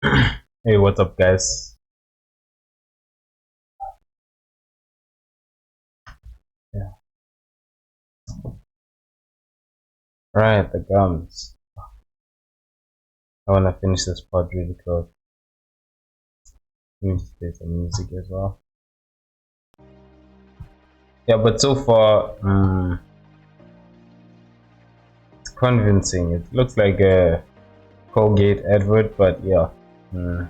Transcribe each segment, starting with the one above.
Hey, what's up, guys? Yeah. Right, the gums. I want to finish this part really close. Need to play some music as well. Yeah, but so far, it's convincing. It looks like a Colgate advert, but yeah, mm,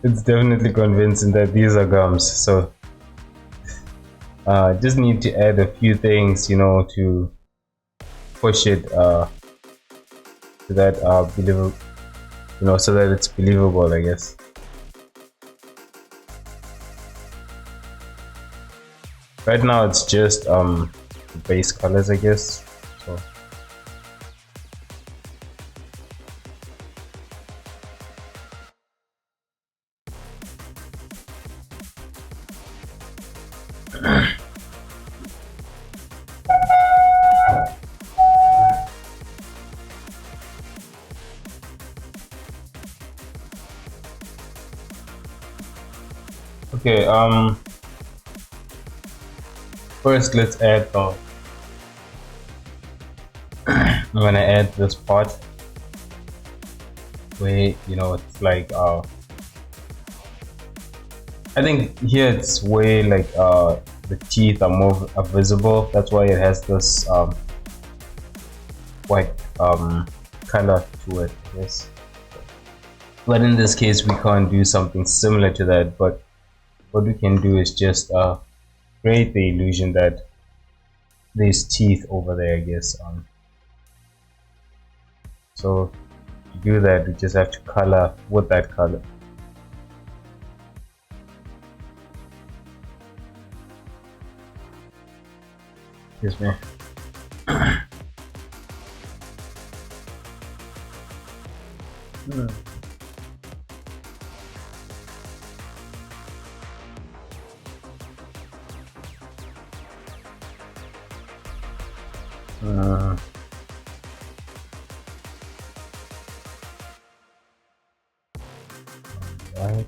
it's definitely convincing that these are gums. So, just need to add a few things, to push it to that believable, so that it's believable, I guess. Right now, it's just base colors, I guess. So. Okay, first let's add I'm gonna add this part where, it's like, I think here it's way like, the teeth are visible. That's why it has this, white, color to it, yes. But in this case, we can't do something similar to that, but what we can do is just, create the illusion that there's teeth over there, I guess. So to do that, we just have to color with that color. Excuse me. Hmm. Uh, right.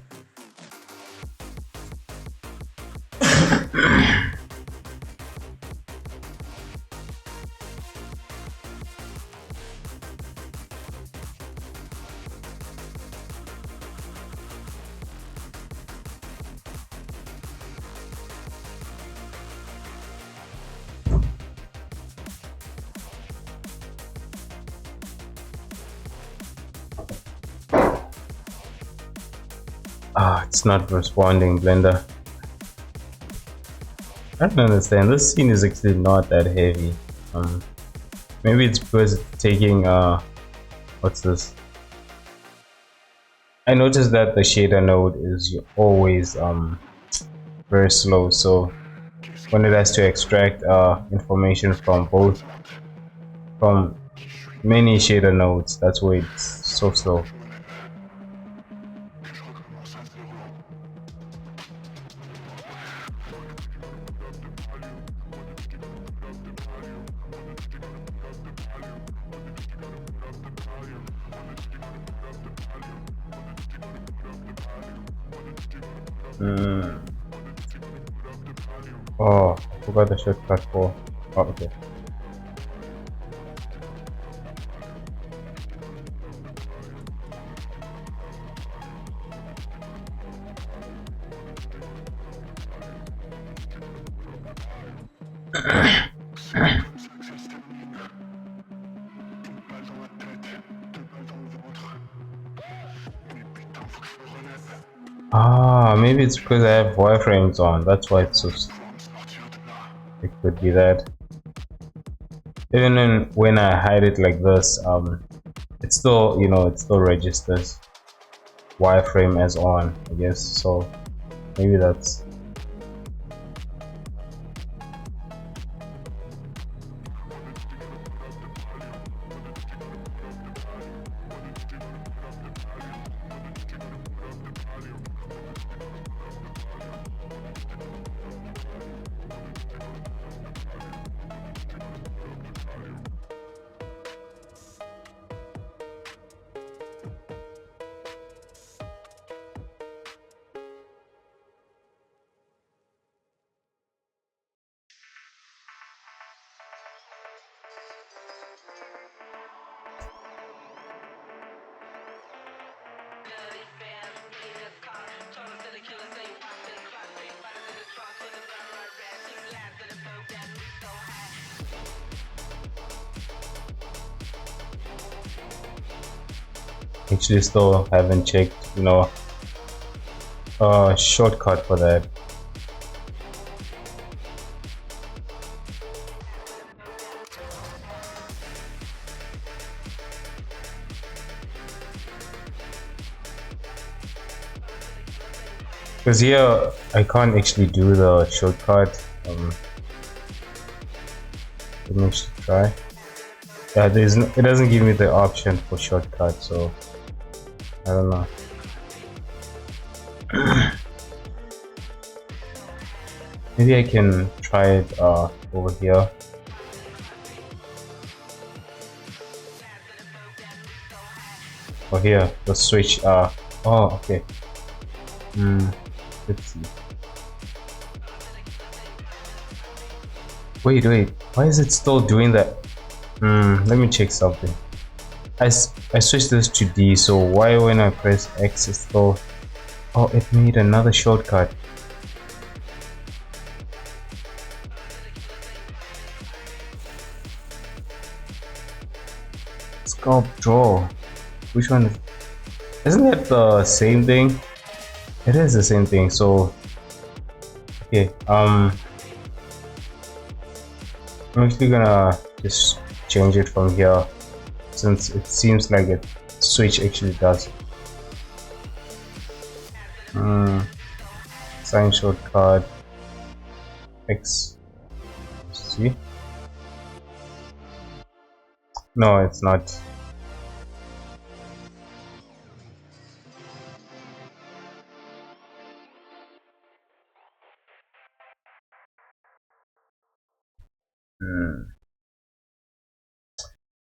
It's not responding, Blender. I don't understand. This scene is actually not that heavy. Maybe it's because it's taking what's this? I noticed that the shader node is always very slow. So when it has to extract information from many shader nodes, that's why it's so slow. Mm. Oh, I forgot the shortcut for. Oh, okay. Maybe it's because I have wireframes on. That's why it's so. It could be that. Even when I hide it like this, it still, it still registers wireframe as on, I guess. So maybe that's. actually still haven't checked, shortcut for that. Because here I can't actually do the shortcut. Let me actually try. Yeah, it doesn't give me the option for shortcut, so I don't know. Maybe I can try it over here. Or here, the switch. Oh, okay. Let's see. Wait. Why is it still doing that? Let me check something. I switched this to D, so why when I press X it's still... Oh, it made another shortcut. Sculpt draw. Which one? Isn't that the same thing? It is the same thing, so... Okay, I'm actually gonna just change it from here, since it seems like it switch actually does. Sign shortcut X. See? No, it's not.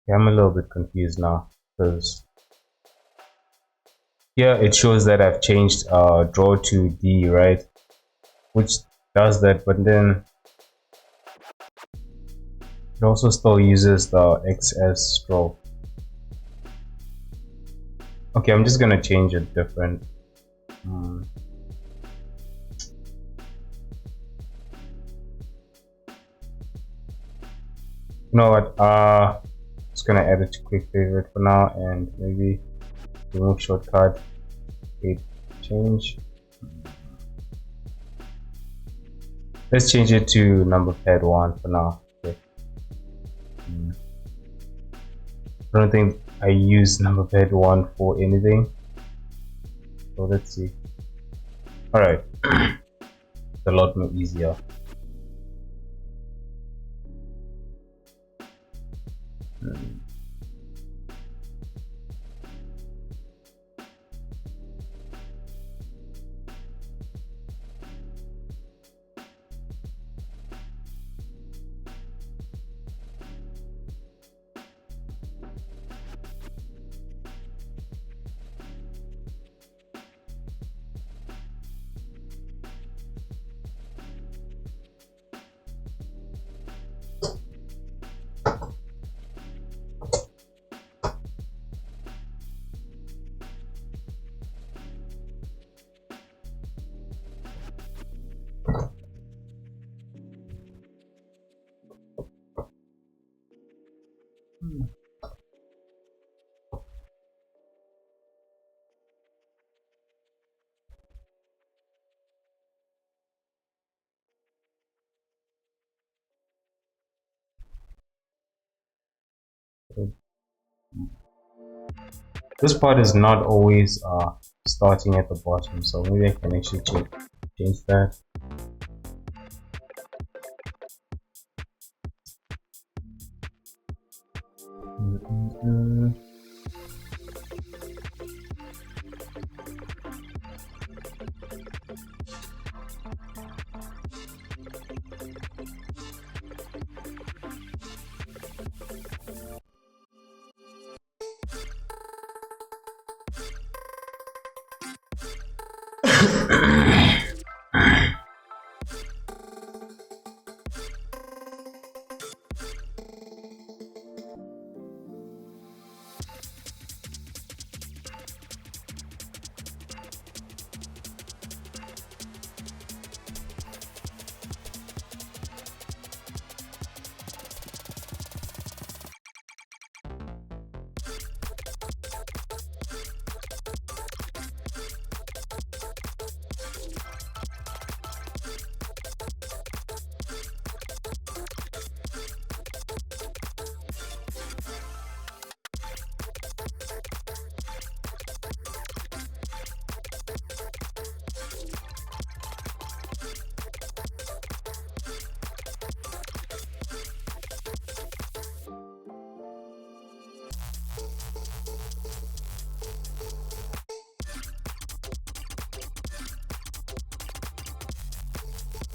Yeah, I'm a little bit confused now, because here it shows that I've changed draw to D, right? Which does that, but then it also still uses the XS draw. Okay, I'm just gonna change it different. You know what? Just gonna add it to quick favorite for now, and maybe remove shortcut. Wait, change. Let's change it to number pad 1 for now. Okay. I don't think I use number pad 1 for anything, so let's see. Alright, it's a lot more easier. This part is not always starting at the bottom, so maybe I can actually change that.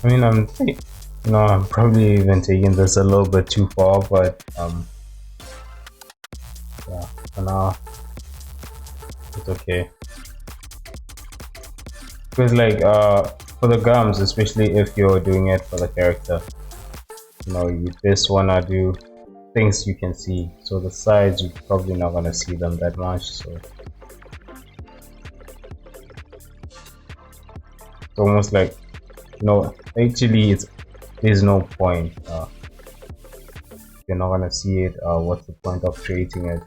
I mean, I'm probably even taking this a little bit too far, but yeah, for now it's okay. Because like for the gums, especially if you're doing it for the character, you just wanna do things you can see. So the sides, you're probably not gonna see them that much. So it's almost like, actually there's no point. You're not gonna see it. What's the point of creating it?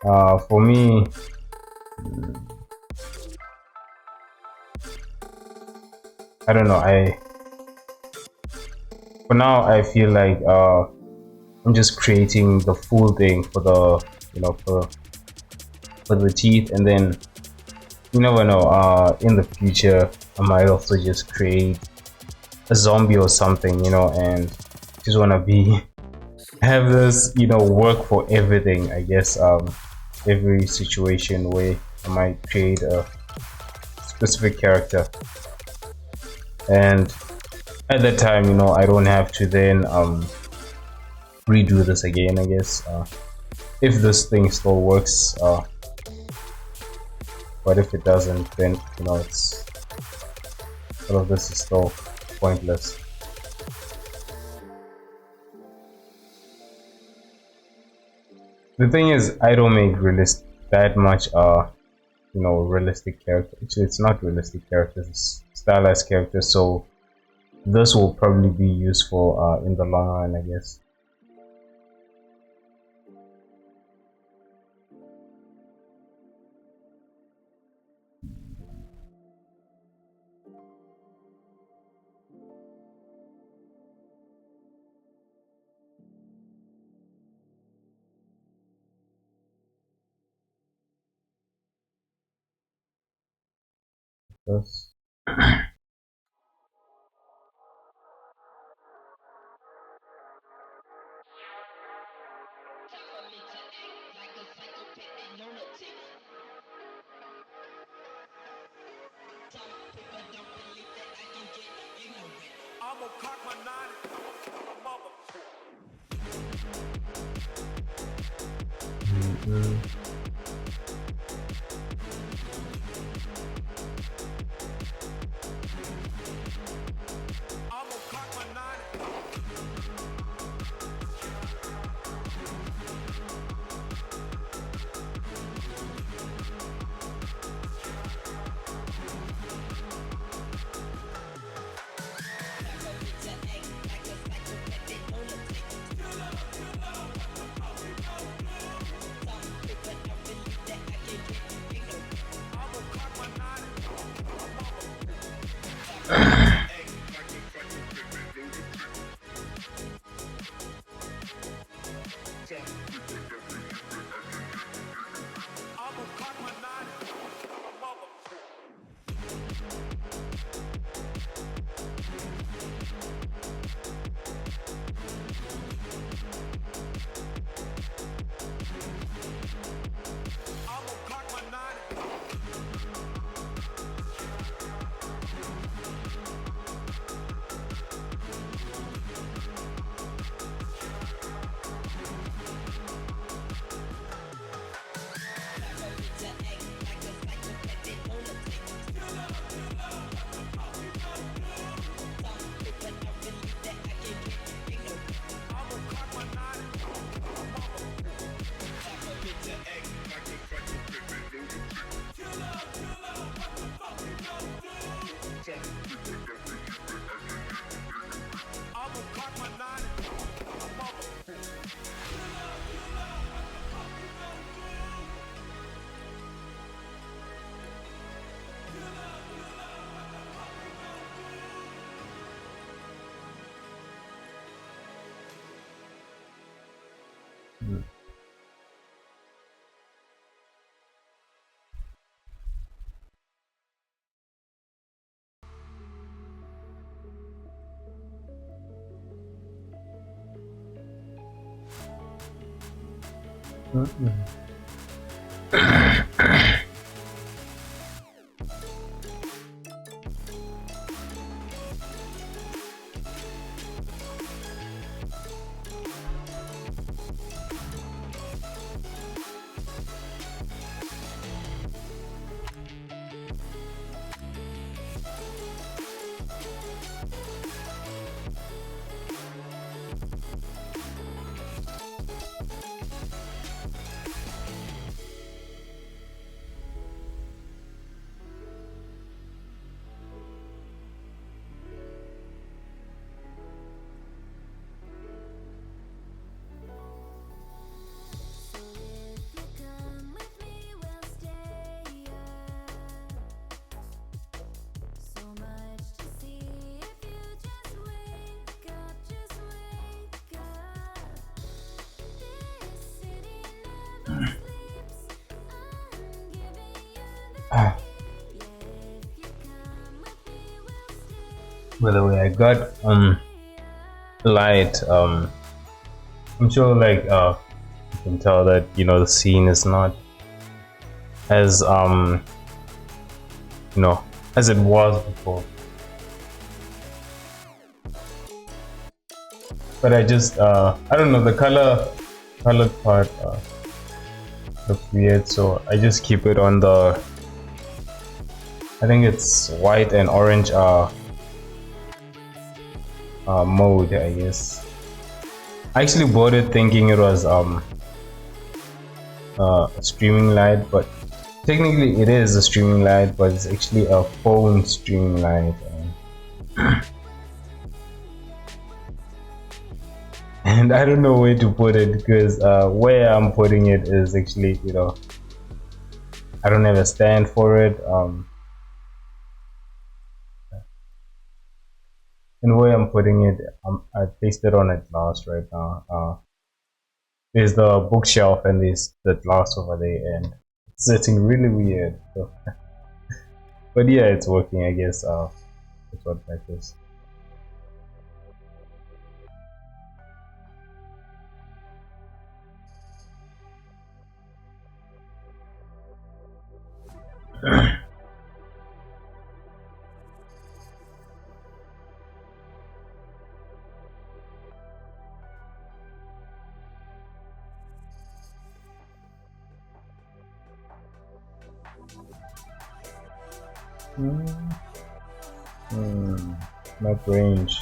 For me, I don't know. For now I feel like I'm just creating the full thing for the for the teeth, and then you never know. In the future, I might also just create a zombie or something, and just wanna be have this, work for everything. I guess every situation where I might create a specific character, and at that time, I don't have to then redo this again. I guess if this thing still works, but if it doesn't, then it's all of this is still pointless. The thing is, I don't make that much realistic characters. Actually, it's not realistic characters, it's stylized characters, so this will probably be useful in the long run, I guess. Yes. Mhm. Mhm. By the way, I got light. I'm sure like you can tell that the scene is not as as it was before. But I just I don't know, the colored part looks weird, so I just keep it on the, I think it's white and orange mode, I guess. I actually bought it thinking it was a streaming light, but technically it is a streaming light, but it's actually a phone streaming light. And I don't know where to put it, because where I'm putting it is actually, I don't have a stand for it. And where I'm putting it, I placed it on a glass right now. There's the bookshelf and there's the glass over there, and it's sitting really weird. So. But yeah, it's working, I guess. That's what matters. Not range.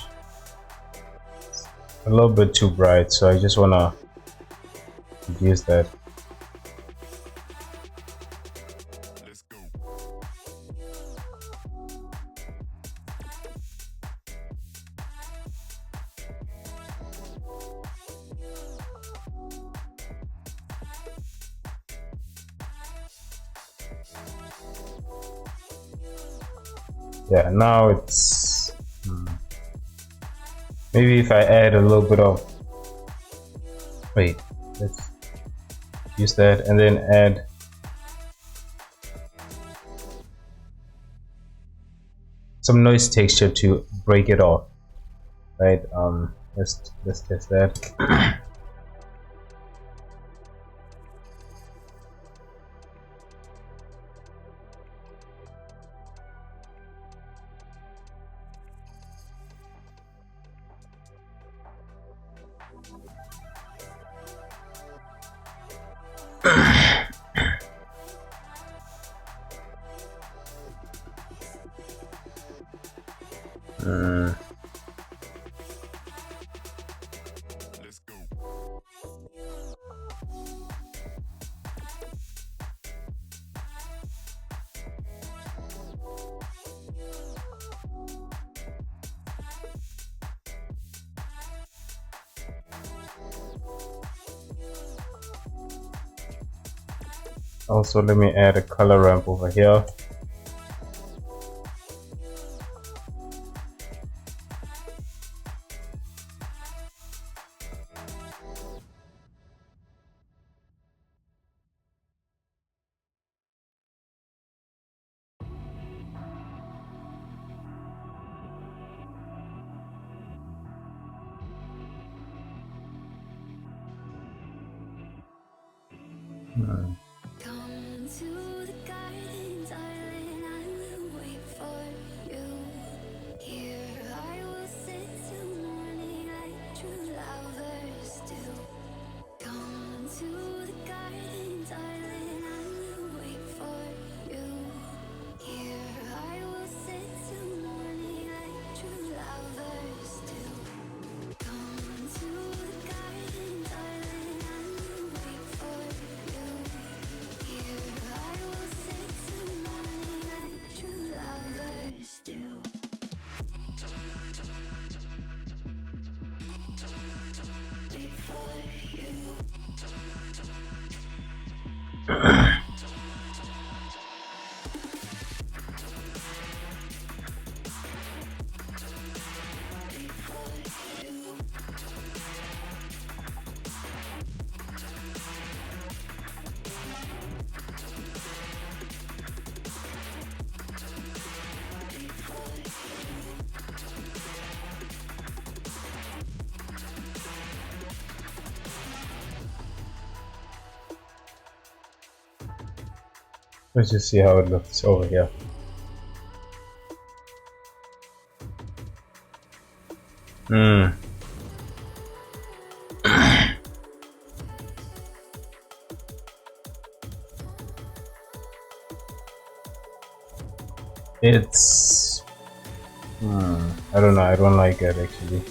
A little bit too bright, so I just wanna reduce that. Yeah, now it's maybe if I add a little bit of, wait, let's use that and then add some noise texture to break it off, right? Let's test that. Also, let me add a color ramp over here. to the garden, darling, I will wait for you. Here I will sit till morning like true lovers do. Come to the garden, darling, I will wait for you. Here I will sit till morning like true lovers do. Come to the garden, darling, I will wait for you. Here I will sit till morning like true lovers do. Wait for you. Let's just see how it looks over here. It's I don't know, I don't like it actually.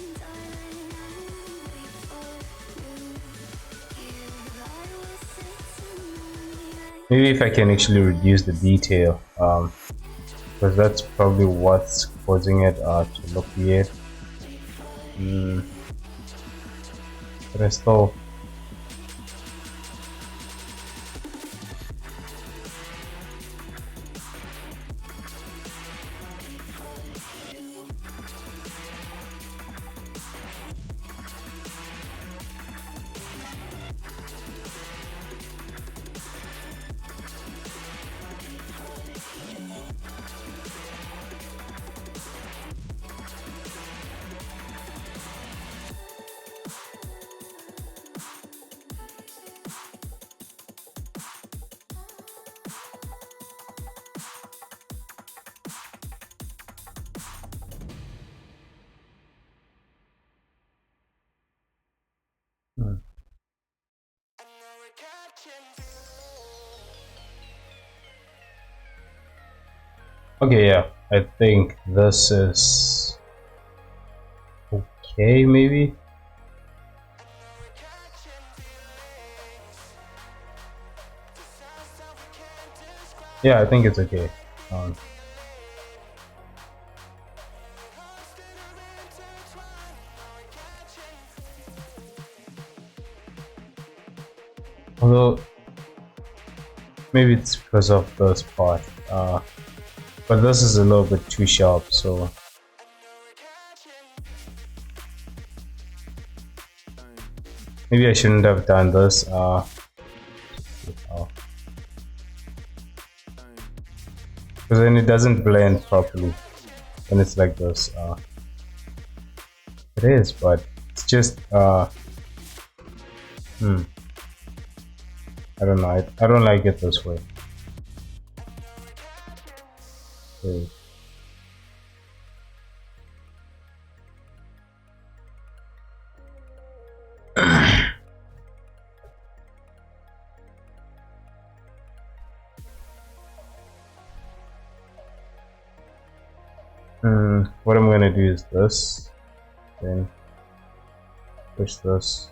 Maybe if I can actually reduce the detail, because that's probably what's causing it to look weird. But I still okay, yeah, I think this is okay, maybe. Yeah, I think it's okay. Although maybe it's because of this part, but this is a little bit too sharp, so maybe I shouldn't have done this. Because then it doesn't blend properly when it's like this. It is, but it's just I don't know. I don't like it this way. Okay. What I'm gonna do is this, then push this.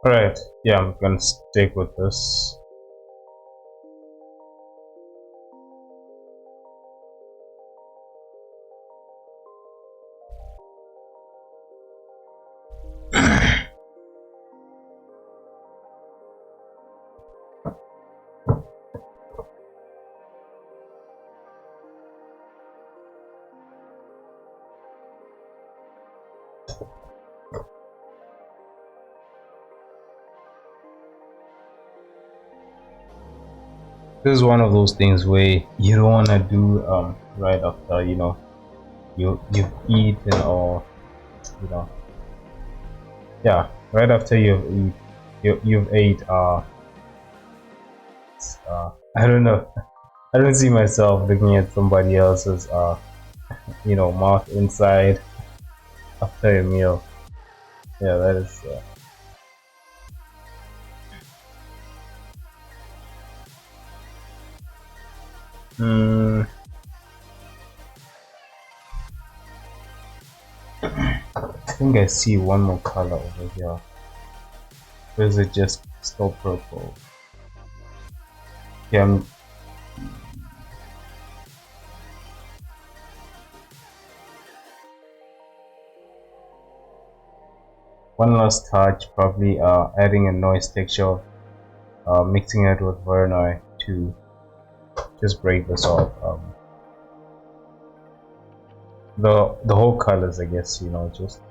Alright, yeah, I'm gonna stick with this. This is one of those things where you don't wanna do right after you've eaten, or you know yeah, right after you've ate. I don't know. I don't see myself looking at somebody else's mouth inside after a meal. Yeah, that is. Hmm. I think I see one more color over here. Or is it just still purple? Yeah. One last touch, probably adding a noise texture, mixing it with Vernoy to just break this off. The whole colors, I guess, just.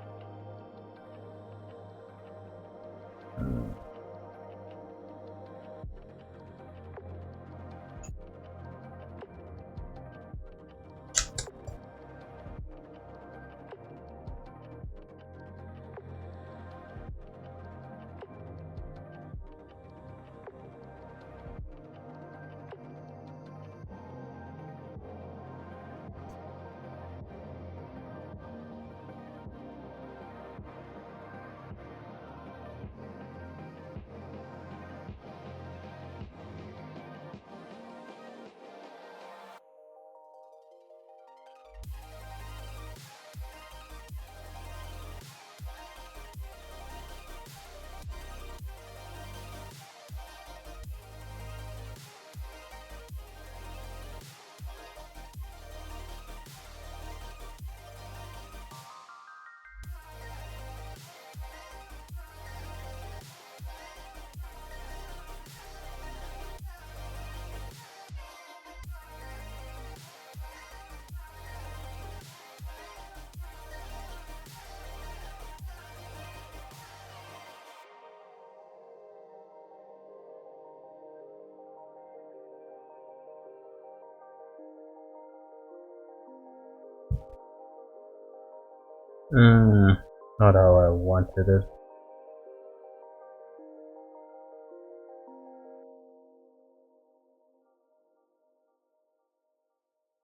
mm, Not how I wanted it.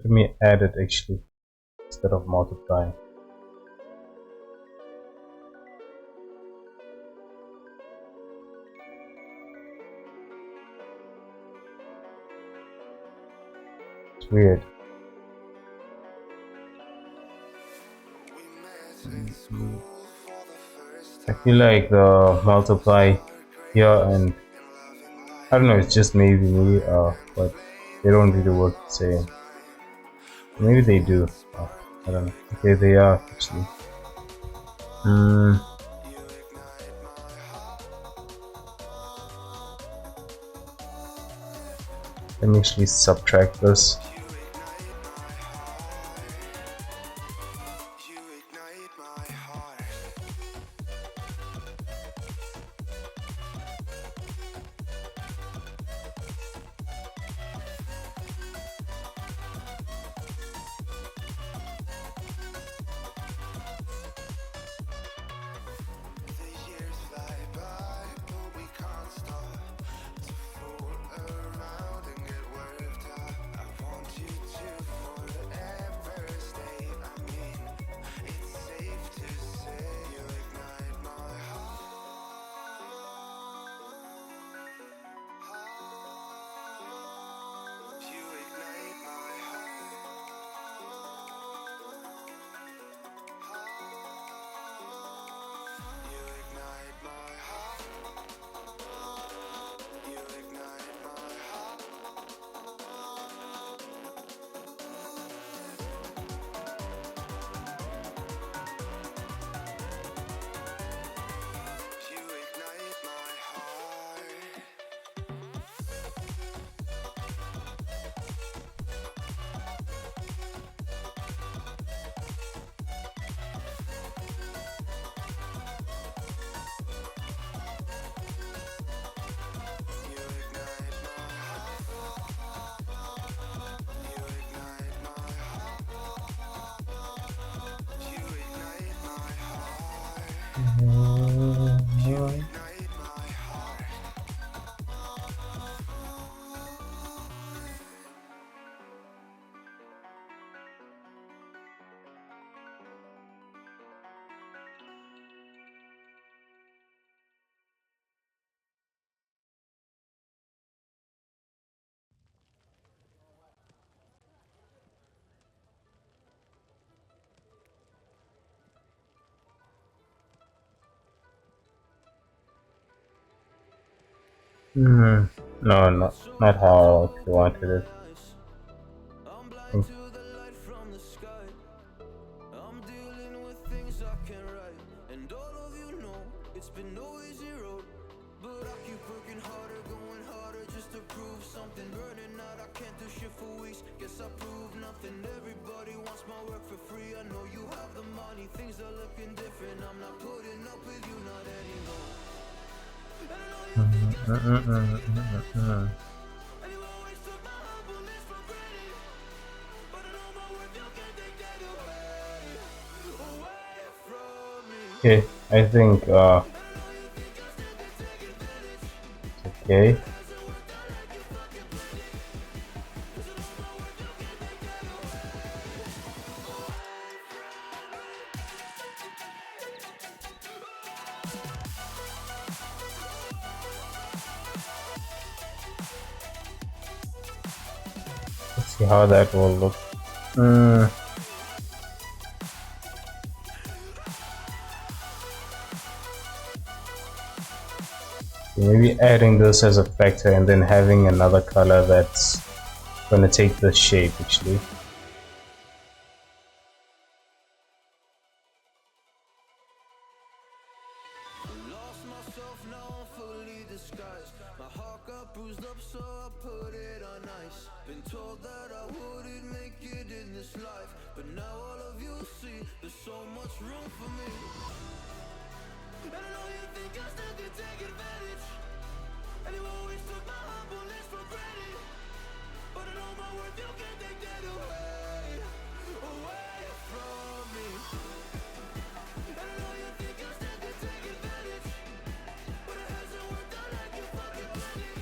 Let me add it actually instead of multiplying. It's weird. I feel like the multiply here, and I don't know, it's just maybe me, but they don't really work the same. Maybe they do. I don't know. Okay, they are actually. Mm, Let me actually subtract this. No, not how I wanted it. Mm. I'm dealing with things I can't write, and all of you know it's been no easy road. But I keep working harder, going harder just to prove something. Burning out, I can't do shit for weeks. Guess I proved nothing. Everybody wants my work for free. I know you have the money, things are looking different. I'm not putting up with you, not anymore. And I know you think I still can take advantage. And you always took my humbleness for granted. But I know my worth, you can't take that away from me. Okay, I think it's okay. Let's see how that will look. Maybe adding this as a factor and then having another color that's gonna take this shape actually. Lost myself, now I'm fully disguised. My heart got bruised up, so I put it on ice. Been told that I wouldn't make it in this life, but now all of you see there's so much room for me. And I know you think I still can take advantage, and you always took my humbleness for granted. But I know my worth, you can't take that away from me. And I know you think I still can take advantage, but it hasn't worked out like you fucking planned it.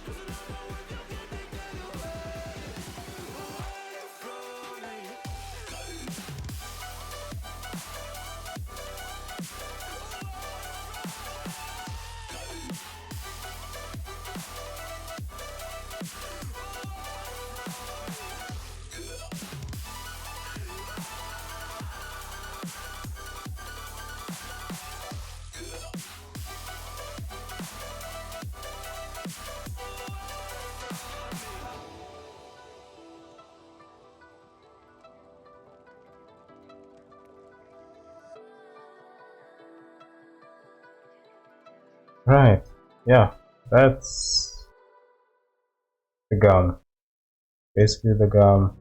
'Cause I know my worth, you can't take that away from me. Right, yeah, that's the gum. Basically the gum.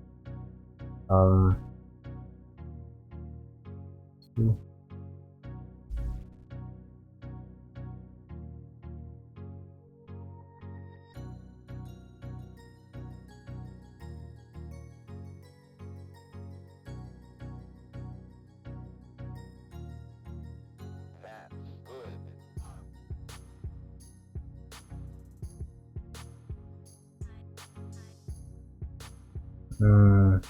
Um, mm,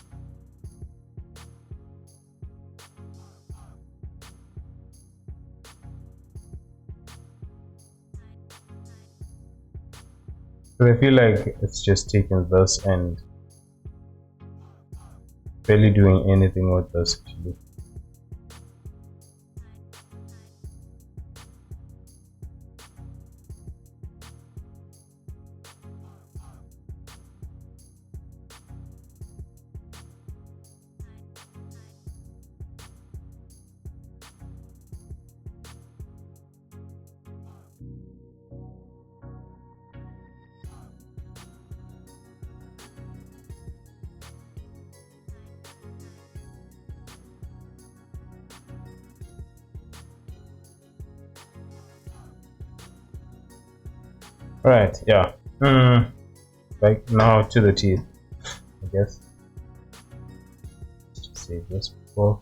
but I feel like it's just taking this and barely doing anything with this actually. Right, yeah. Like now to the teeth, I guess. Let's just save this before.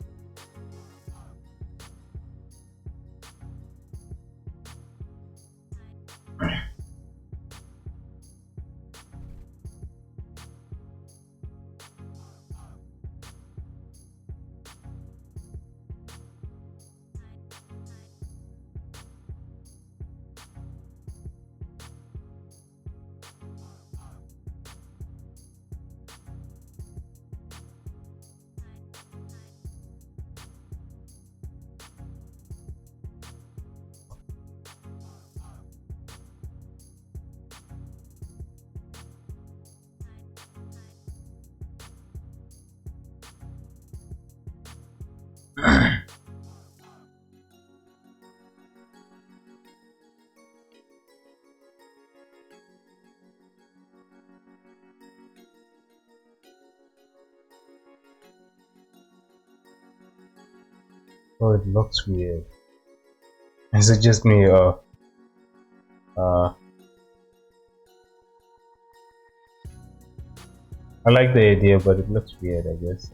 Oh, it looks weird. Is it just me? Uh, I like the idea, but it looks weird, I guess.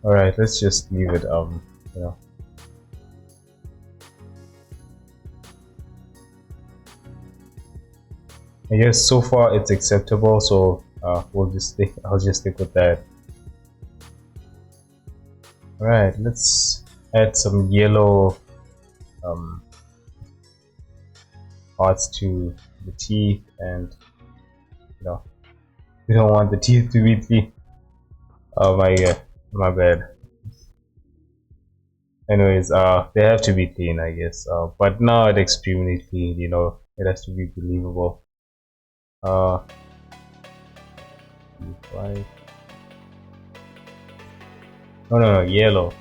Alright, let's just leave it, you know. I guess so far it's acceptable, so I'll just stick with that. Alright, let's add some yellow parts to the teeth, and you know, we don't want the teeth to be clean. Oh my god, my bad. Anyways, they have to be clean, I guess. But not extremely clean, you know, it has to be believable. White. No, yellow.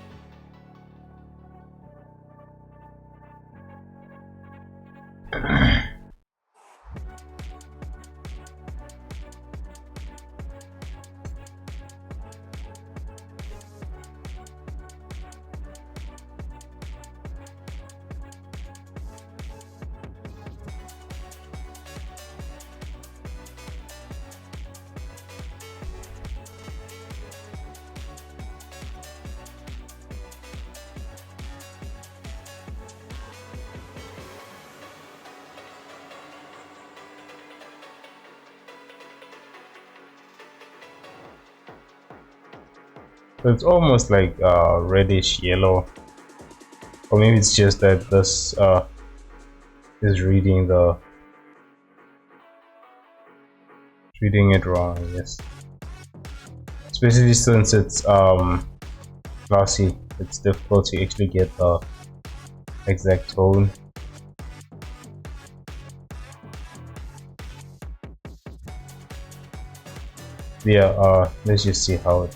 So it's almost like reddish yellow, or maybe it's just that this is reading it wrong, I guess. Especially since it's glossy, it's difficult to actually get the exact tone. Yeah, let's just see how it.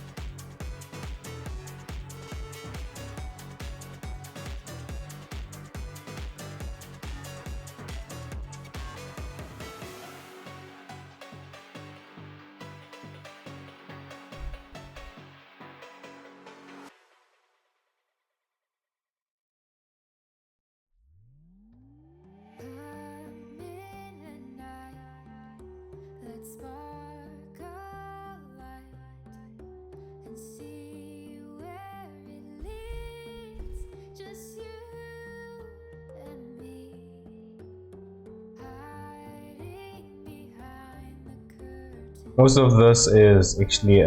Most of this is actually you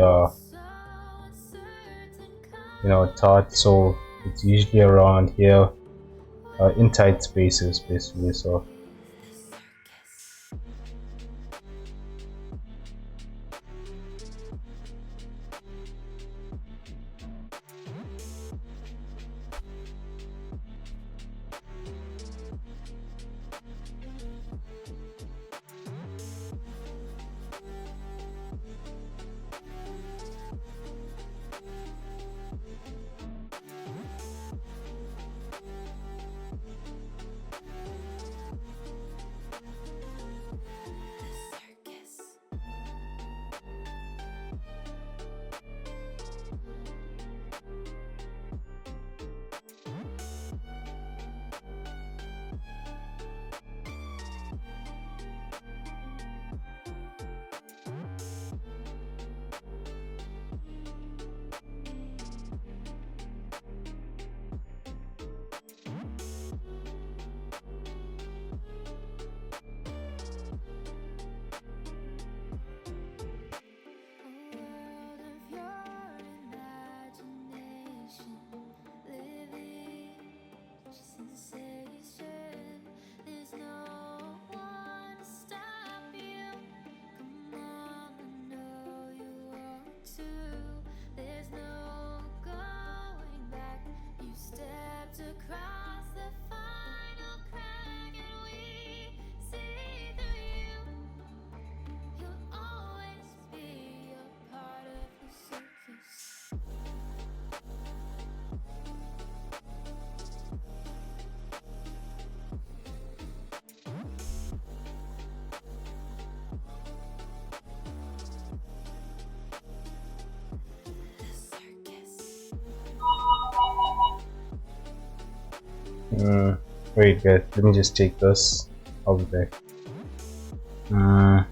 know, taught, so it's usually around here, in tight spaces basically. So Mm, wait, guys, let me just take this. I'll be back. Mm.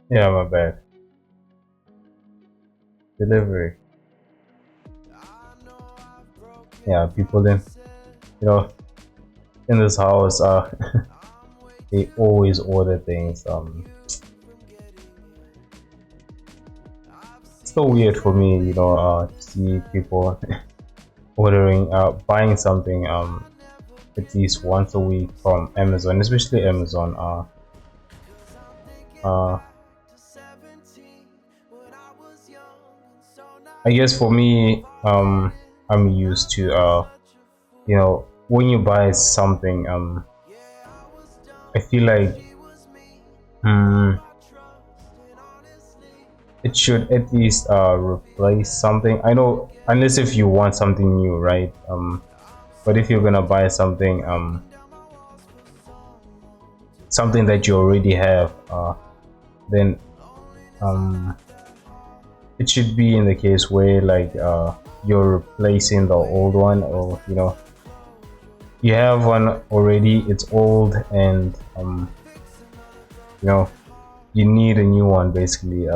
Yeah, my bad. Delivery. Yeah, people you know, in this house, they always order things. It's so weird for me, to see people ordering, buying something, at least once a week from Amazon, especially Amazon. Uh, I guess for me, I'm used to, when you buy something, I feel like, um, it should at least replace something. I know, unless if you want something new, right? But if you're gonna buy something, something that you already have, then um, it should be in the case where like you're replacing the old one, or you have one already, it's old, and you know you need a new one basically.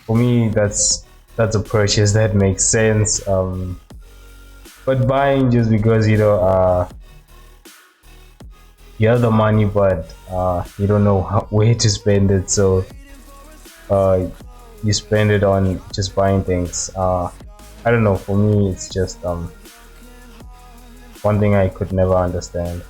For me, that's a purchase that makes sense. But buying just because you have the money, but you don't know where to spend it, so uh, you spend it on just buying things. I don't know. For me, it's just one thing I could never understand.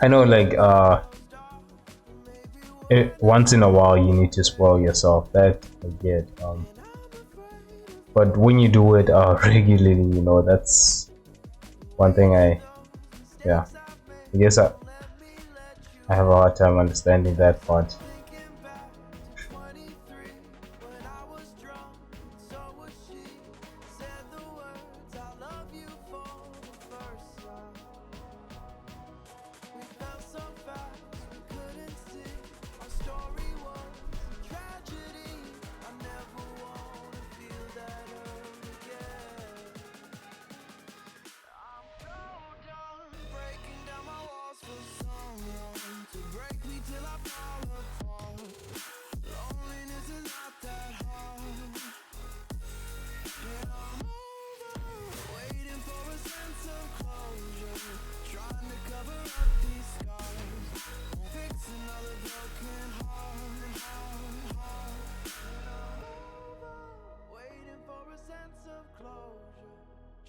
I know, like once in a while you need to spoil yourself. That I get. But when you do it regularly, that's one thing yeah. I guess I have a hard time understanding that part.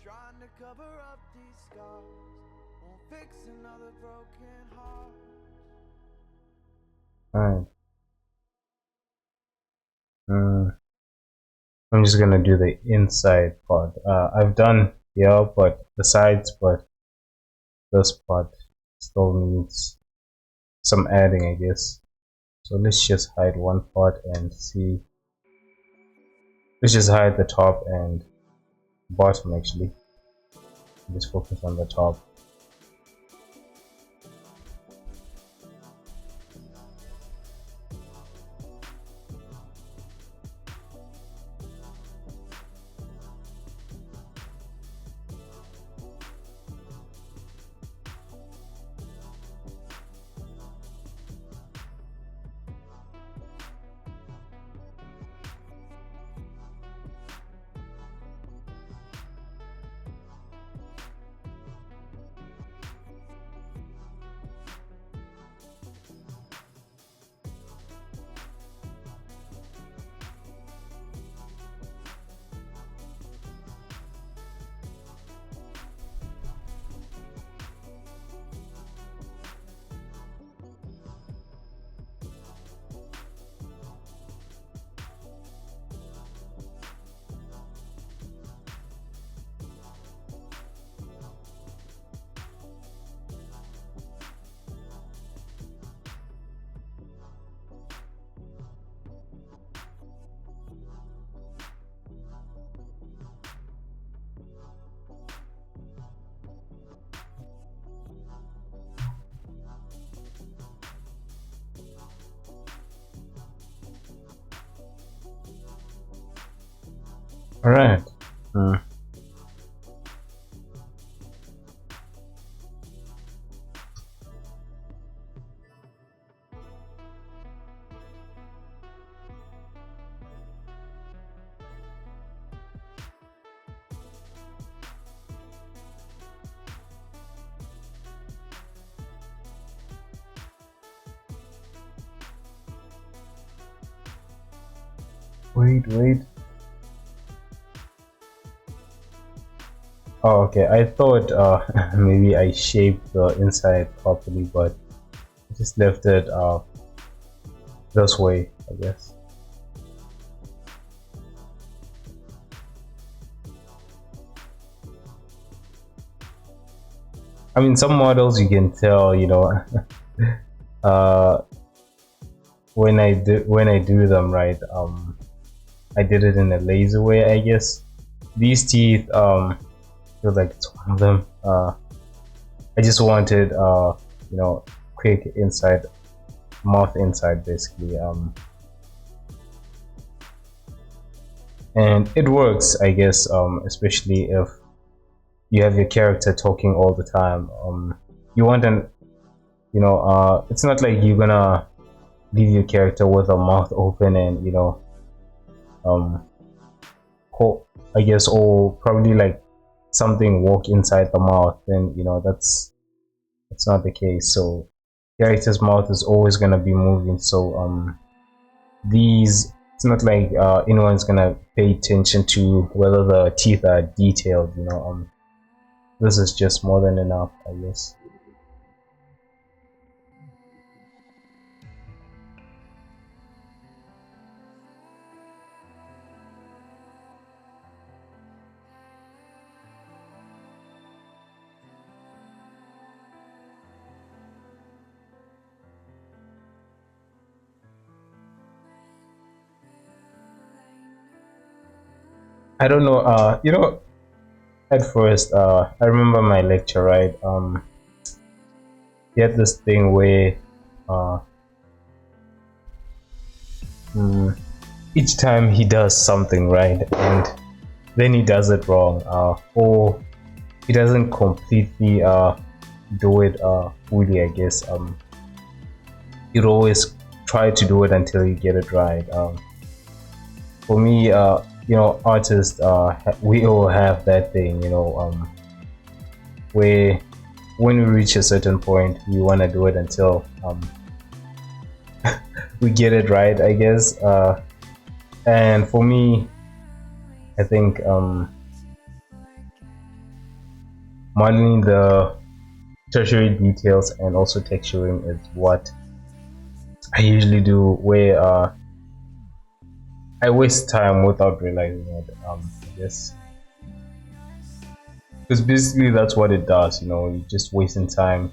Trying to cover up these scars won't fix another broken heart. Alright. I'm just gonna do the inside part. I've done here, but the sides, but this part still needs some adding, I guess. So let's just hide one part and see. Let's just hide the top and bottom actually. Just focus on the top. All right. Hmm. Wait. Oh, okay. I thought maybe I shaped the inside properly, but I just left it this way, I guess. I mean, some models you can tell, uh, when I do them right. I did it in a lazy way, I guess. These teeth, feel like it's one of them. I just wanted, quick inside, mouth inside, basically. And it works, I guess. Especially if you have your character talking all the time. You want an, it's not like you're gonna leave your character with a mouth open and um, I guess, or probably like something walk inside the mouth. Then that's not the case. So character's mouth is always gonna be moving. So these it's not like anyone's gonna pay attention to whether the teeth are detailed. This is just more than enough, I guess. I don't know. At first, I remember my lecture, right? He had this thing where uh, mm, each time he does something right, and then he does it wrong, or he doesn't completely do it fully, I guess. You'd always try to do it until you get it right. For me, artists, we all have that thing, where when we reach a certain point, we want to do it until we get it right, I guess. And for me, I think modeling the tertiary details and also texturing is what I usually do, where I waste time without realizing it. I guess because basically that's what it does. You're just wasting time,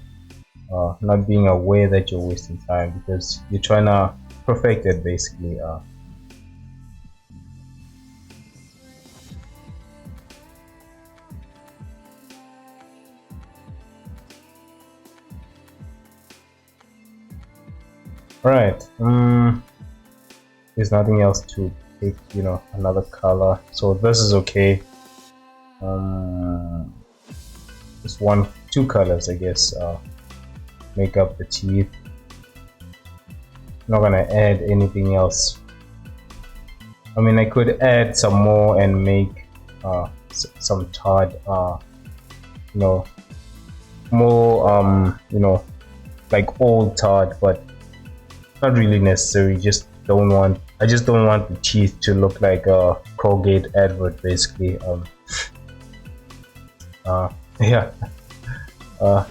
not being aware that you're wasting time because you're trying to perfect it, basically. Right. There's nothing else to pick. Another color. So this is okay. Um, just two colors, I guess. Make up the teeth. Not gonna add anything else. I mean, I could add some more and make some Todd, more like old Todd, but not really necessary. I just don't want the teeth to look like a Colgate advert, basically. Yeah. Uh,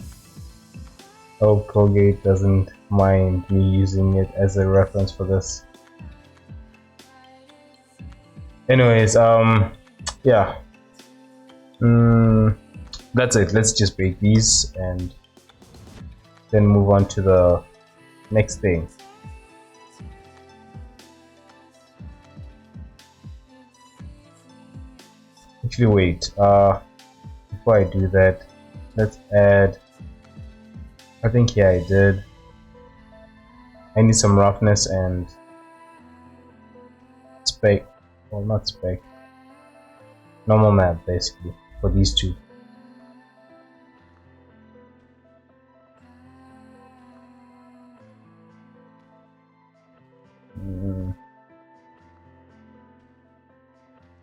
hope Colgate doesn't mind me using it as a reference for this. Anyways, yeah. That's it. Let's just bake these and then move on to the next thing. Actually, wait. Before I do that, let's add. I think yeah, I did. I need some roughness and spec. Well, not spec. normal map basically for these two.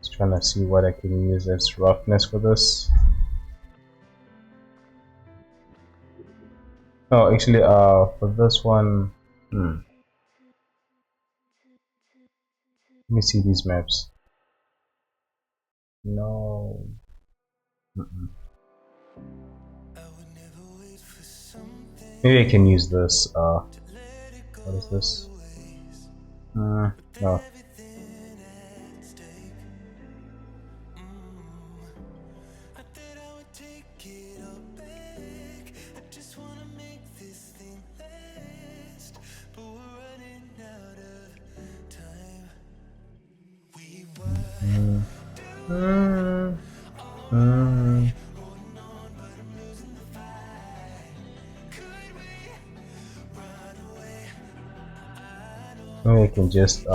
Just trying to see what I can use as roughness for this. Oh, actually, for this one, let me see these maps. No. Maybe I can use this. What is this? No. Maybe I can just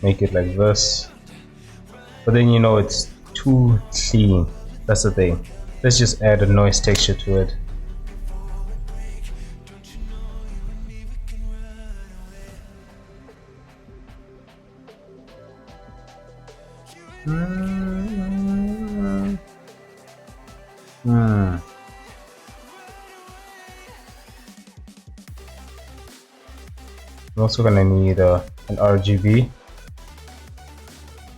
make it like this, but then it's too clean. That's the thing. Let's just add a noise texture to it. I'm also gonna need an RGB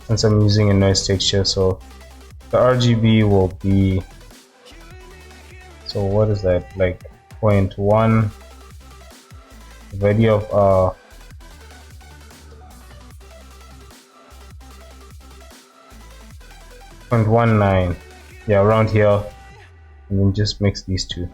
since I'm using a noise texture. So the RGB will be, so what is that, like 0.1 value of 0.19, yeah, around here, and then just mix these two.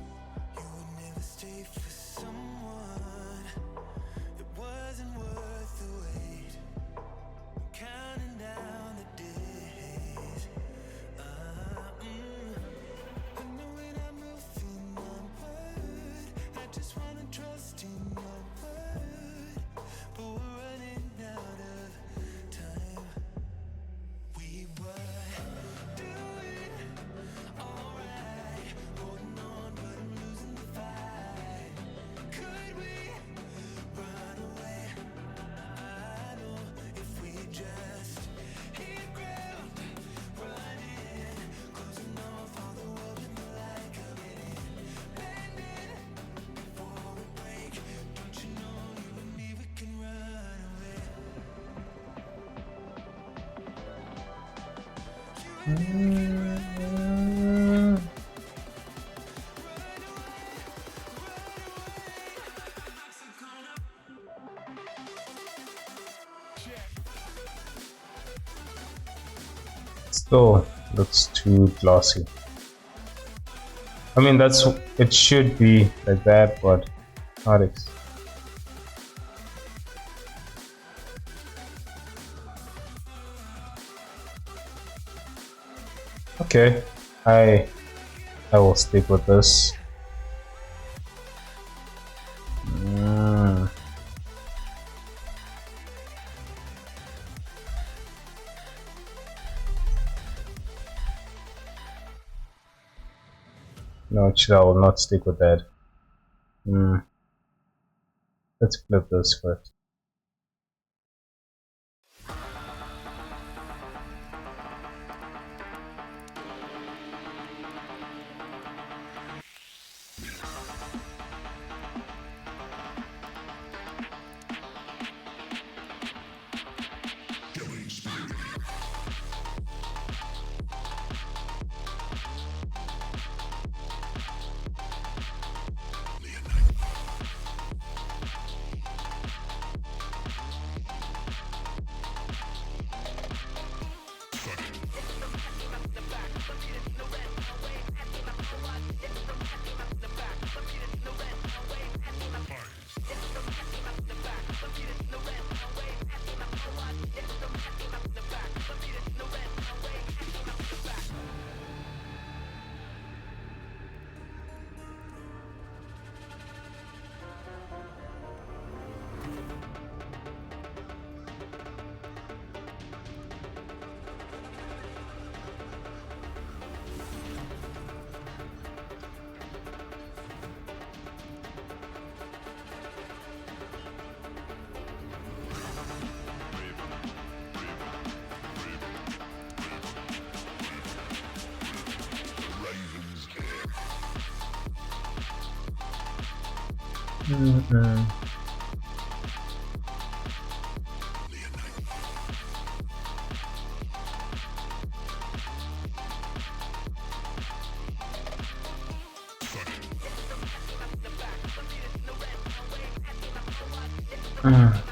Still looks too glossy. I mean, it should be like that, but not okay. I will stick with this. No, actually, I will not stick with that. Let's flip this first. Mm-mm. Mm.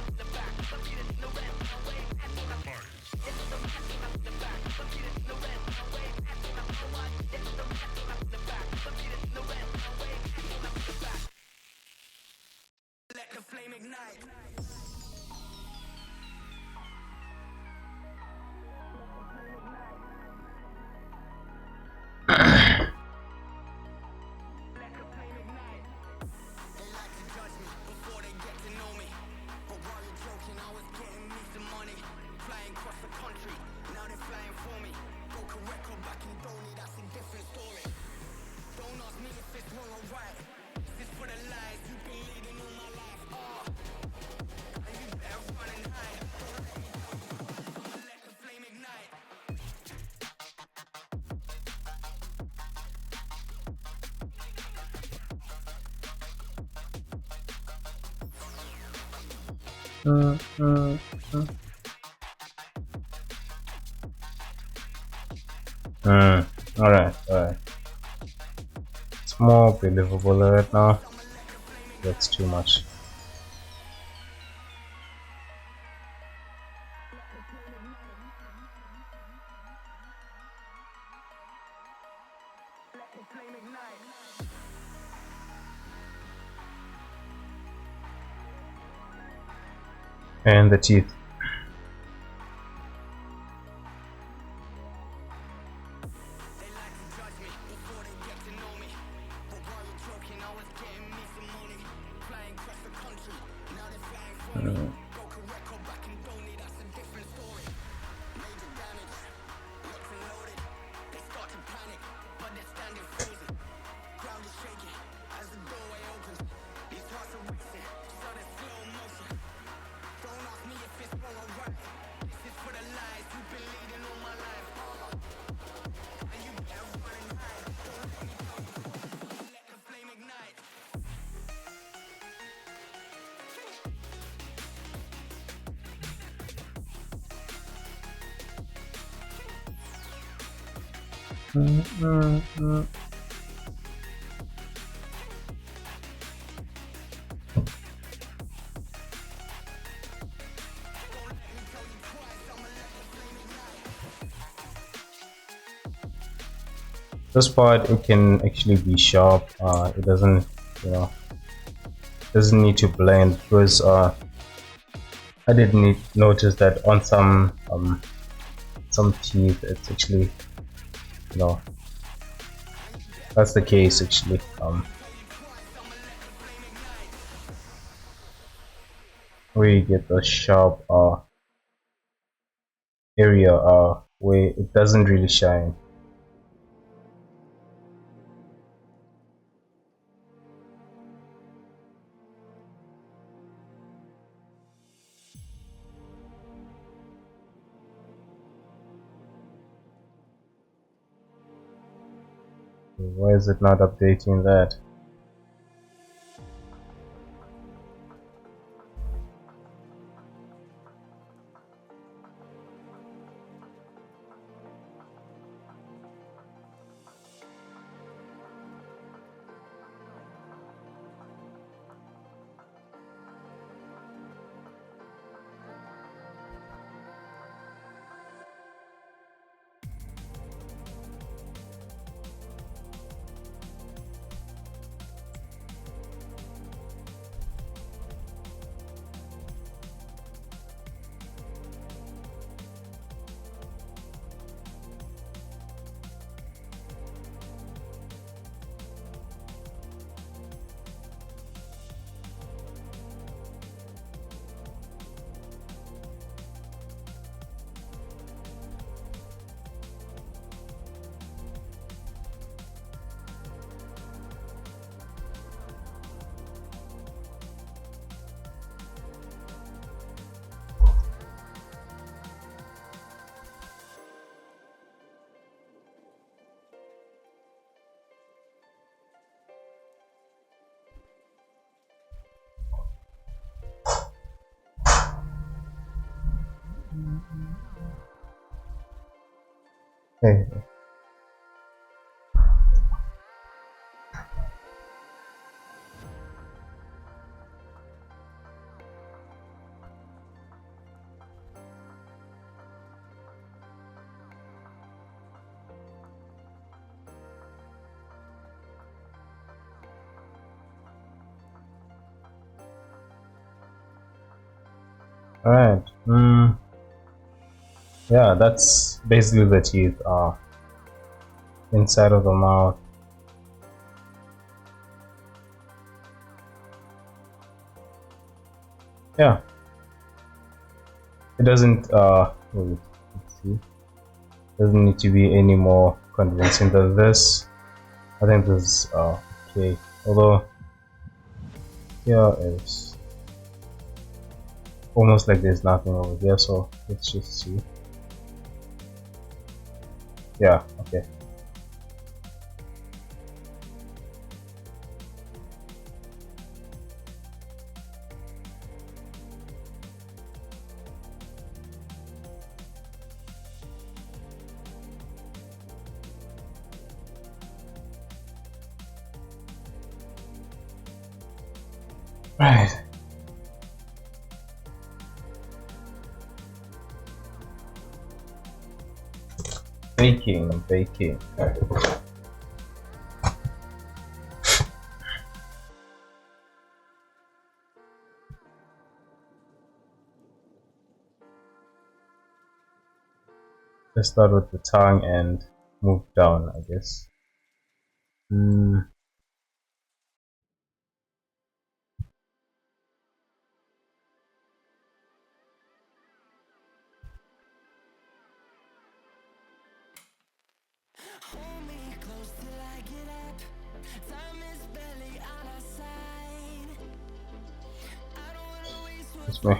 Mm, mm, mm. Alright, alright. It's more believable right now. That's too much. And the teeth. Mm. Mm, mm, mm. This part it can actually be sharp. It doesn't, you know, doesn't need to blend because I did notice that on some teeth it's actually, you know, that's the case actually. Where you get the sharp area where it doesn't really shine. Why is it not updating that? Hey. Alright. Yeah, that's basically the teeth are inside of the mouth. Yeah. It doesn't wait, let's see. Doesn't need to be any more convincing than this. I think this is okay. Although here is almost like there's nothing over here, so let's just see. Yeah, okay. Right. Baking. Let's start with the tongue and move down, I guess. It's me.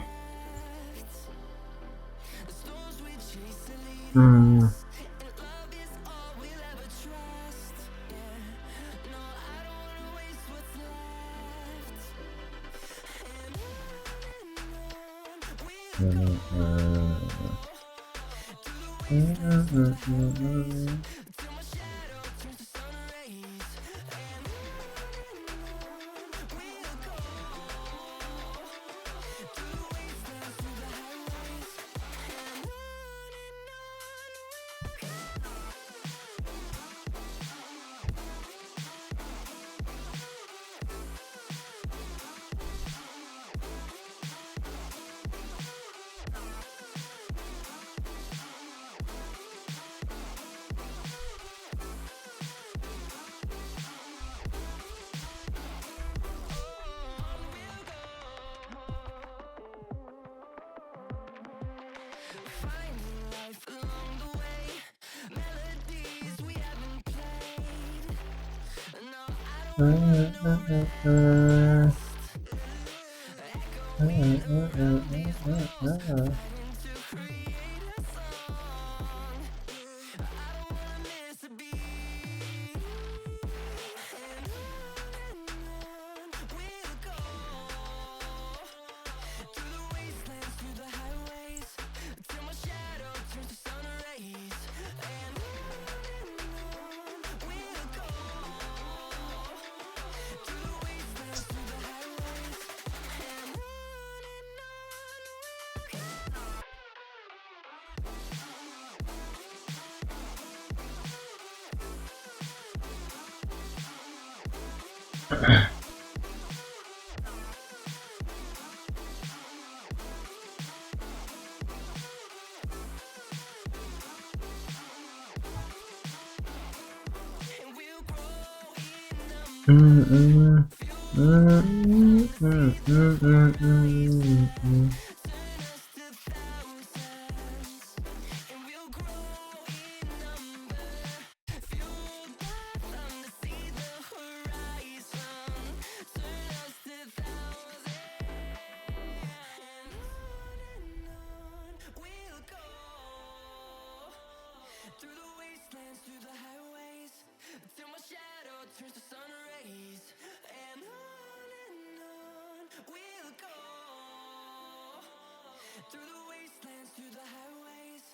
through the highways,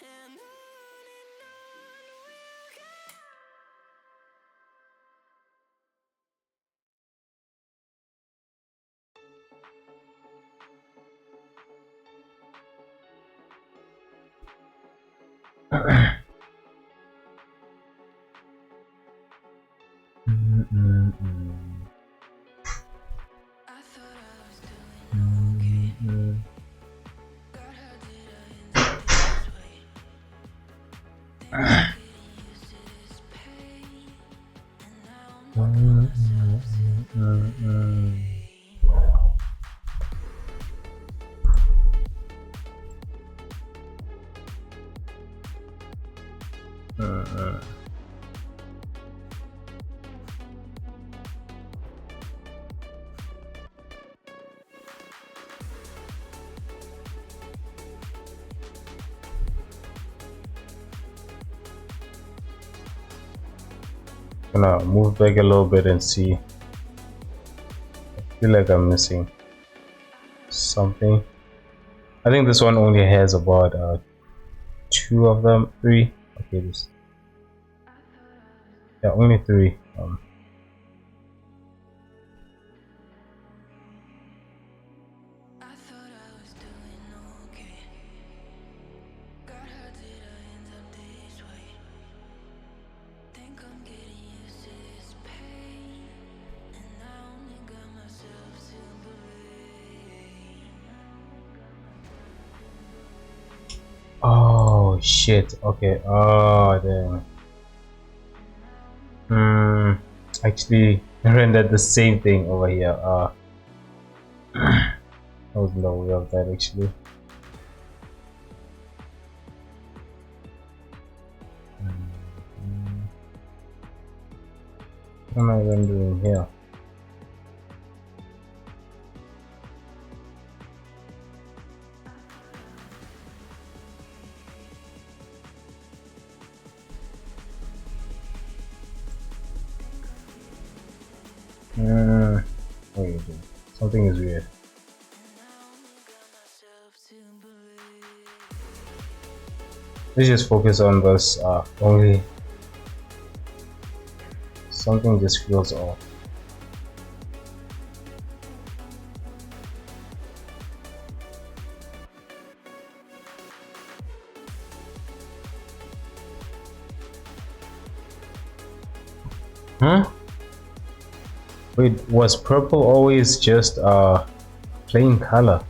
and on we'll go. I thought I was doing okay. God, how did I end up this way? Think I'm getting used to this pain, and now I'm looking myself to blame. Gonna move back a little bit and see. I feel like I'm missing something. I think this one only has about 2 of them, 3. Okay, this, yeah, only 3. I thought I was doing okay. God, how did I end up this way? Think I'm getting used to this pain, and I only got myself to blame. Oh shit. Okay. Oh damn. Actually rendered the same thing over here. I wasn't aware of that actually. What am I rendering here? What are you doing? Something is weird. Let's just focus on this. Only something just feels off. Huh? Wait, was purple always just plain color?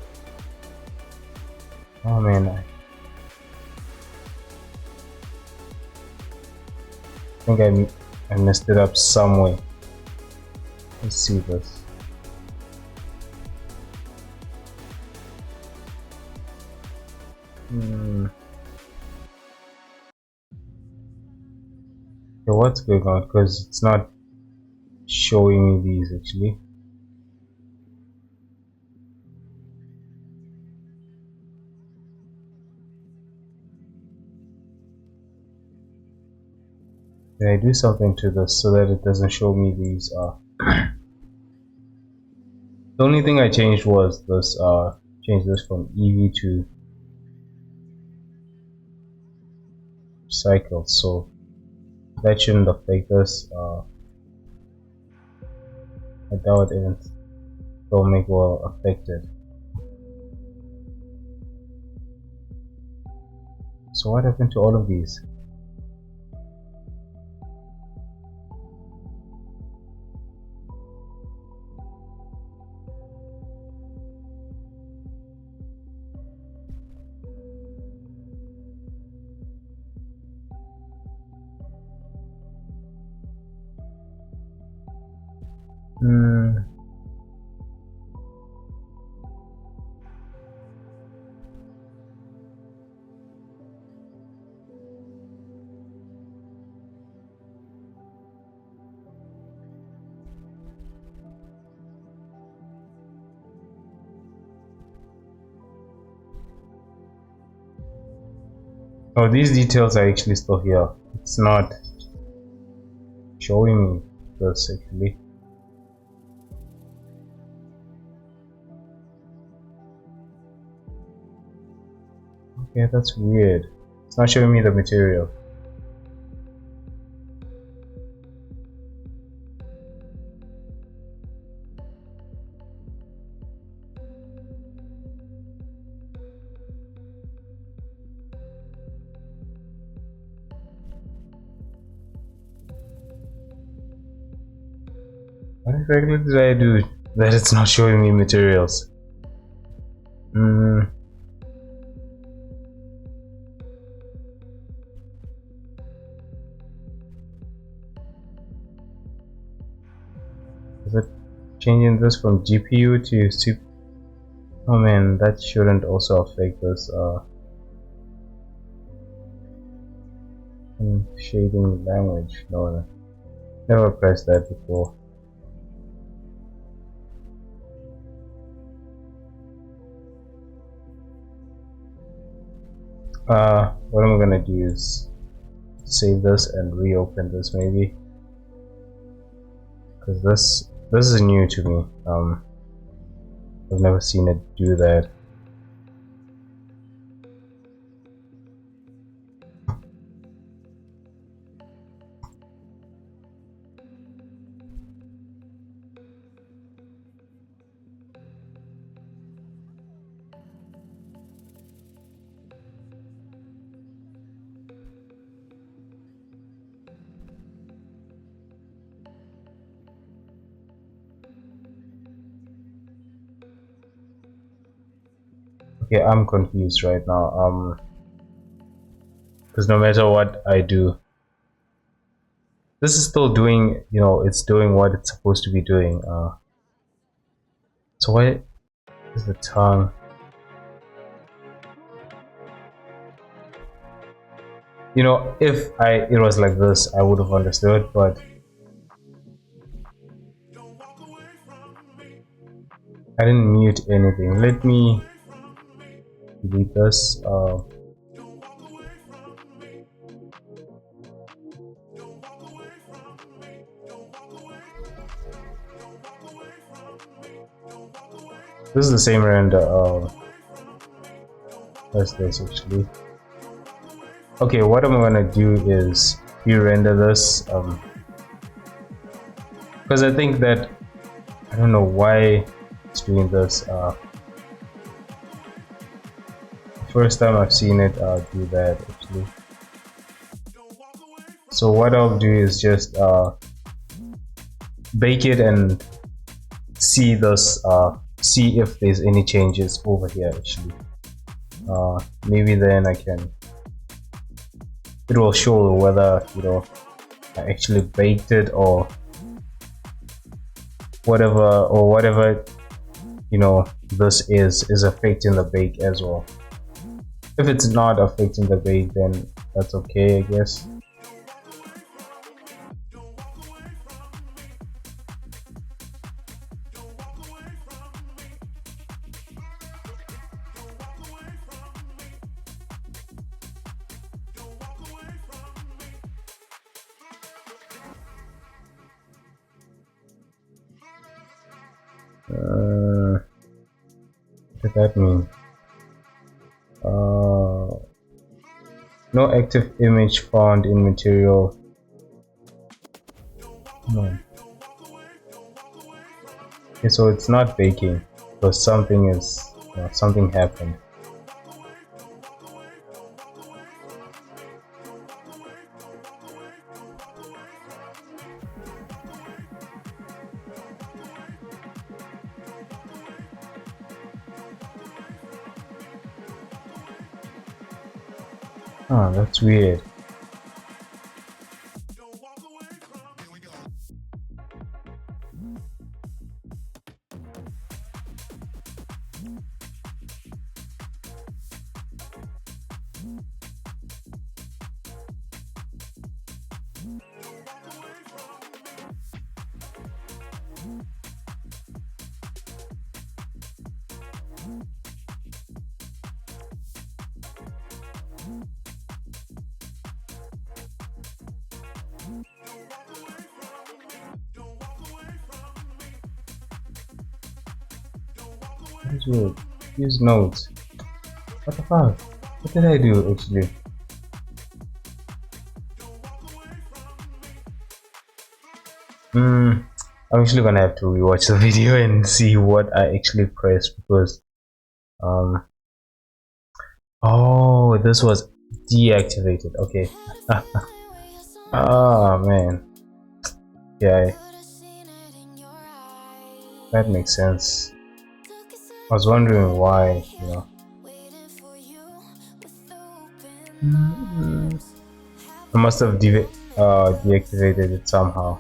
Oh man, I think I messed it up some way. Let's see this. Okay, what's going on? Because it's not showing me these actually. Can I do something to this so that it doesn't show me these? The only thing I changed was this. Change this from EV to cycle, so that shouldn't affect us. I doubt it will make well affected. So what happened to all of these? Oh, these details are actually still here. It's not showing me this actually. Yeah, that's weird. It's not showing me the material. What exactly did I do that it's not showing me materials? Is it changing this from GPU to CPU? Oh man, that shouldn't also affect this shading language. No, never pressed that before. What I'm gonna do is save this and reopen this maybe, because this is new to me. I've never seen it do that. Okay, I'm confused right now. Because no matter what I do, this is still doing, it's doing what it's supposed to be doing. So why is the tongue? If it was like this, I would have understood, but I didn't mute anything. Let me delete this. This is the same render as this actually. Okay, what I'm gonna do is re-render this because I think that I don't know why it's doing this. First time I've seen it do that actually. So what I'll do is just bake it and see this. See if there's any changes over here actually. Maybe then it will show whether I actually baked it or whatever this is affecting the bake as well. If it's not affecting the bake, then that's okay, I guess. What does that mean? No active image found in material. No. Okay, so it's not baking because something happened. Oh, that's weird. That's weird. Use nodes. What the fuck? What did I do actually? I'm actually gonna have to rewatch the video and see what I actually pressed because um oh, this was deactivated. Okay. Oh man, yeah, that makes sense. I was wondering why, you know. I must have deactivated it somehow.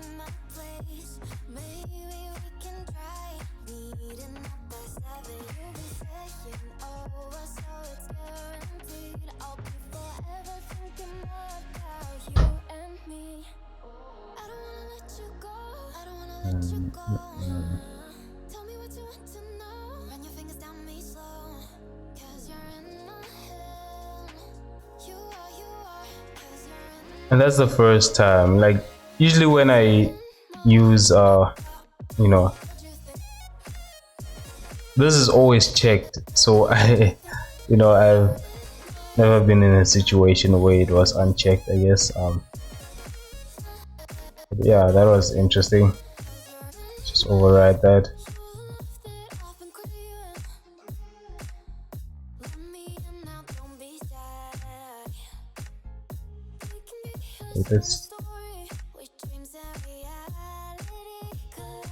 And that's the first time. Like usually when I use you know, this is always checked. So I I've never been in a situation where it was unchecked, I guess. Yeah, that was interesting. Just override that. Like this.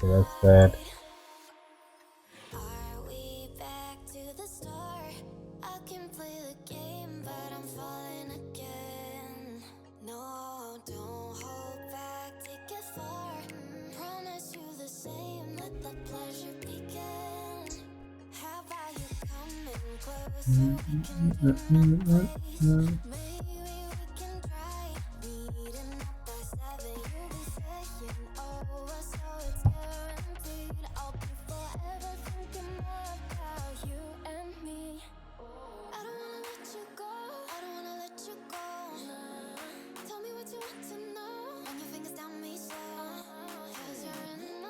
So that's that.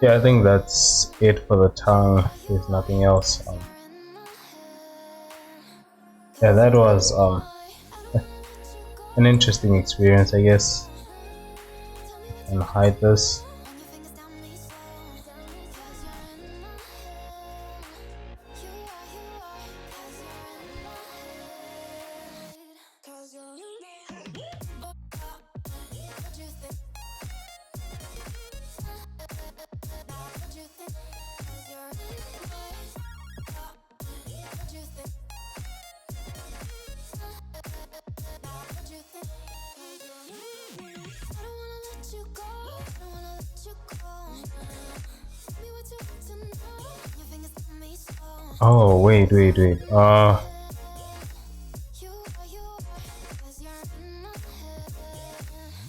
Yeah, I think that's it for the tongue. There's nothing else. Yeah, that was an interesting experience, I guess. And hide this. Oh wait. I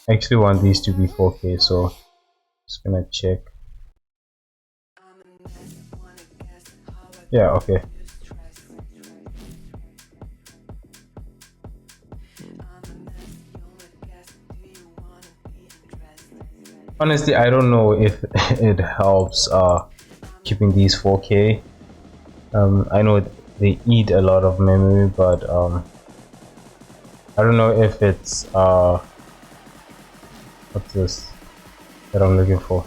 actually want these to be 4K, so just gonna check. Yeah, okay. Honestly, I don't know if it helps keeping these 4K. I know they eat a lot of memory, but I don't know if it's what's this that I'm looking for.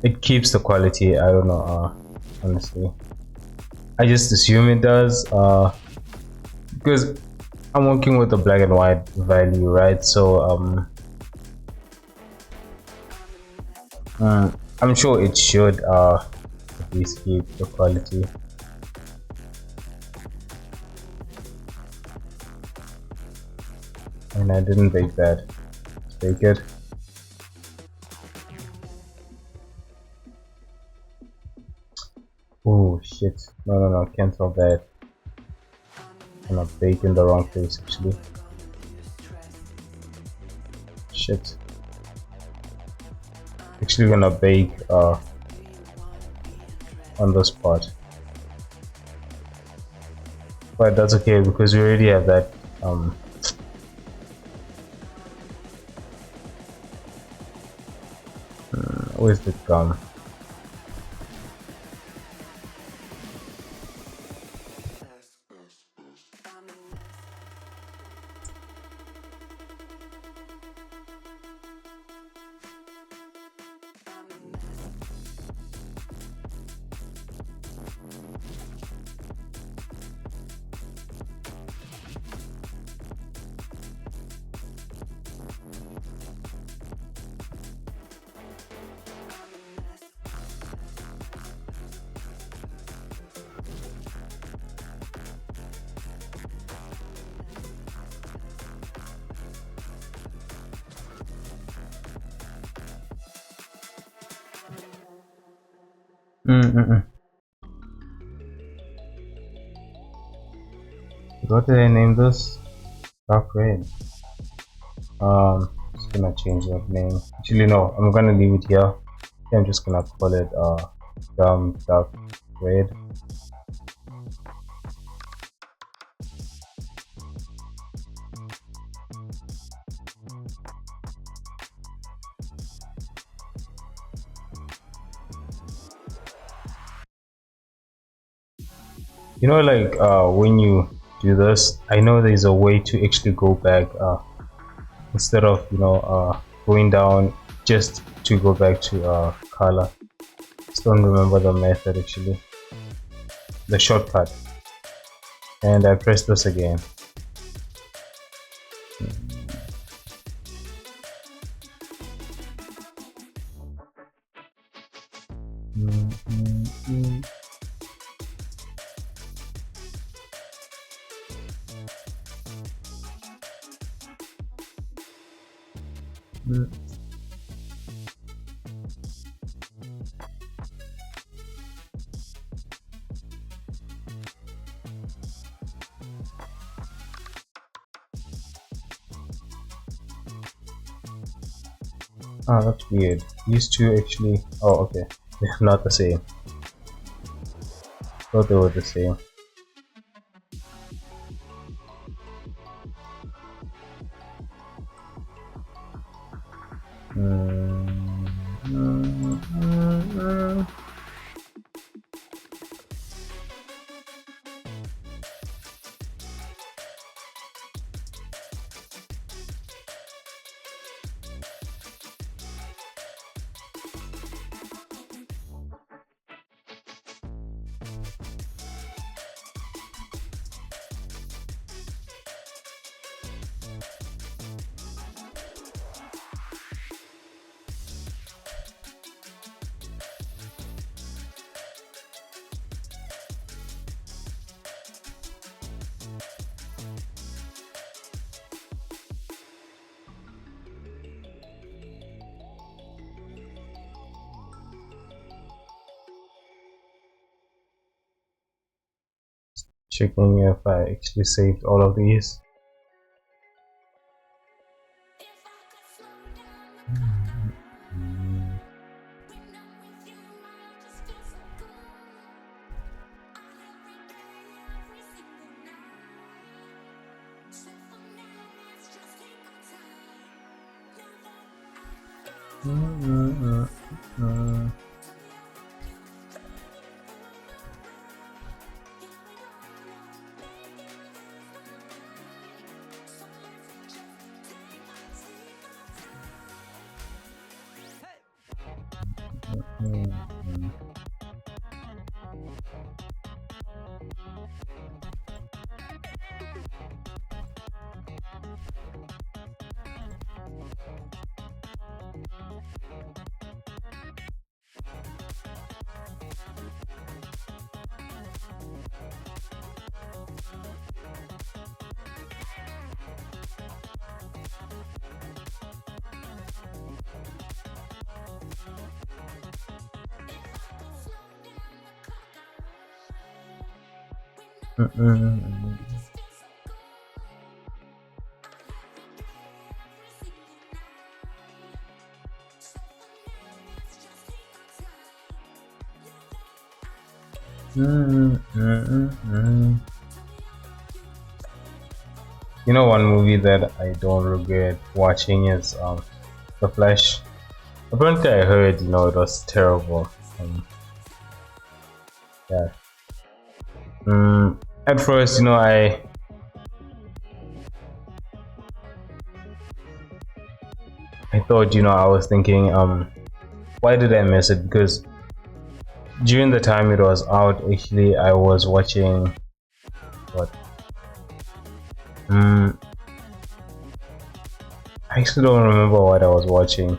It keeps the quality. I don't know. Honestly, I just assume it does. Because I'm working with the black and white value, right? So I'm sure it should at least keep the quality. And I didn't bake that. Let's bake it. Oh shit! No! Cancel that. I'm not baking the wrong place actually. Shit. Actually gonna bake on this part. But that's okay because we already have that where's the gum? Mm-mm. What did I name this? Dark red. Just gonna change that name. Actually, no, I'm gonna leave it here. I'm just gonna call it dark red. You know, like when you do this, I know there's a way to actually go back instead of going down just to go back to color. Just don't remember the method actually, the shortcut. And I press this again. Ah, that's weird. These two actually. Oh, okay. They're not the same. Thought they were the same. Checking if I actually saved all of these. You know, one movie that I don't regret watching is The Flash. Apparently, I heard it was terrible. Yeah. At first, I thought I was thinking why did I miss it? Because during the time it was out, actually, I was watching what? I actually don't remember what I was watching,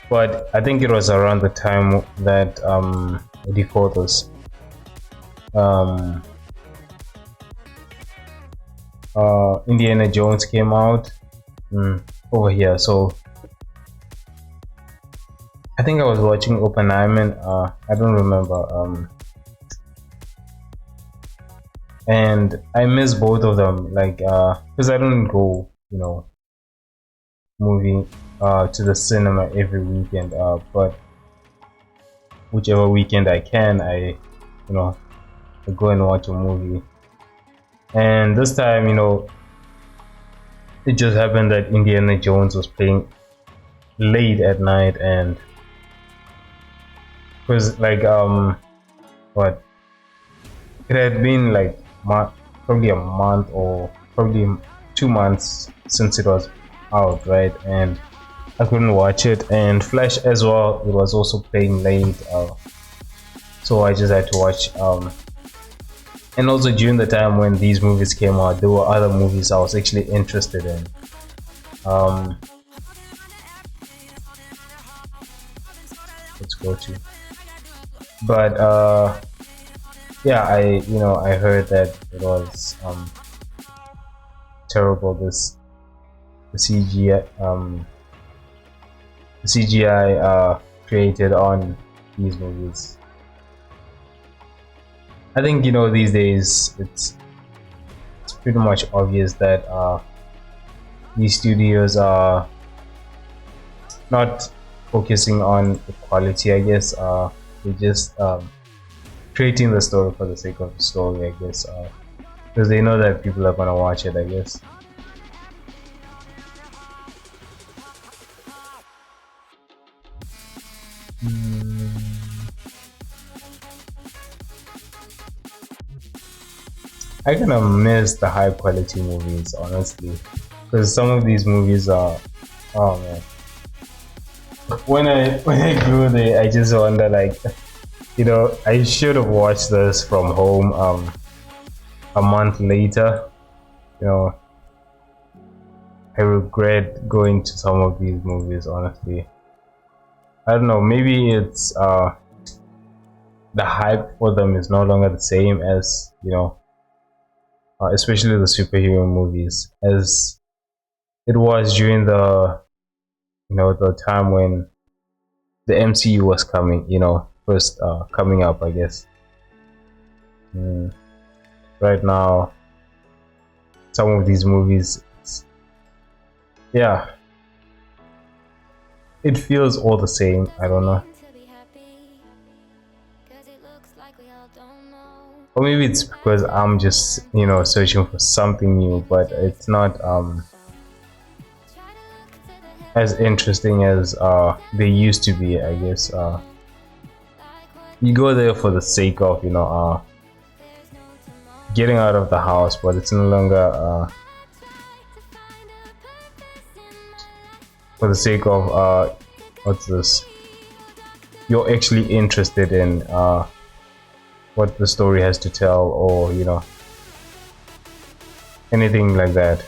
but I think it was around the time that what do you call this? Indiana Jones came out over here, so I think I was watching Oppenheimer. I don't remember. And I miss both of them. Like, because I don't go, movie to the cinema every weekend. But whichever weekend I can, you know, I go and watch a movie. And this time, it just happened that Indiana Jones was playing late at night, and it was like what, it had been like probably a month or probably 2 months since it was out, right? And I couldn't watch it, and Flash as well, it was also playing late, so I just had to watch. And also during the time when these movies came out, there were other movies I was actually interested in. um let's go to, but yeah, I heard that it was terrible, the CGI, created on these movies. I think these days it's pretty much obvious that these studios are not focusing on the quality, I guess. They just creating the story for the sake of the story, I guess, because they know that people are gonna watch it, I guess. I kind of miss the high quality movies, honestly, because some of these movies are, oh man. When I go there, I just wonder, like, I should have watched this from home a month later. You know, I regret going to some of these movies, honestly. I don't know, maybe it's the hype for them is no longer the same as, especially the superhero movies, as it was during the time when the MCU was coming, first coming up, I guess. Right now, some of these movies, yeah, it feels all the same. I don't know. Or maybe it's because I'm just, searching for something new, but it's not as interesting as they used to be, I guess. You go there for the sake of, getting out of the house, but it's no longer for the sake of what's this? You're actually interested in what the story has to tell, or anything like that.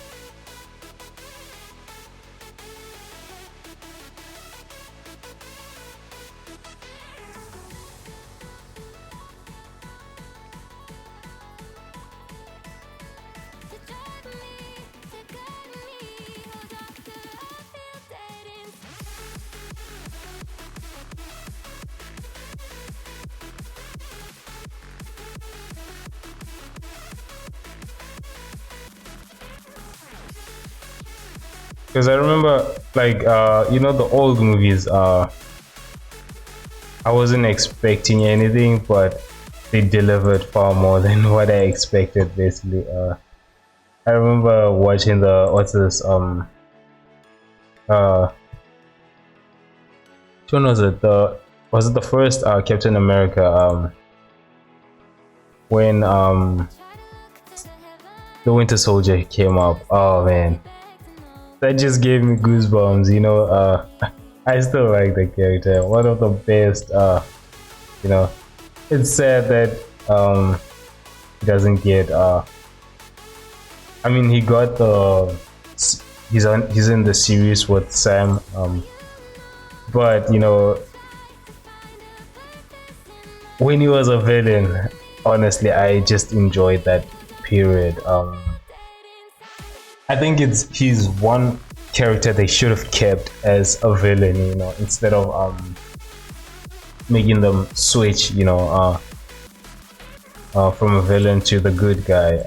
Because I remember, like, the old movies, I wasn't expecting anything, but they delivered far more than what I expected, basically. I remember watching what's this, which one was it? Was it the first Captain America, when the Winter Soldier came up? Oh man, that just gave me goosebumps. I still like the character. One of the best. It's sad that he doesn't get. I mean, he got he's in the series with Sam. But when he was a villain, honestly, I just enjoyed that period. I think he's one character they should have kept as a villain, instead of making them switch, from a villain to the good guy.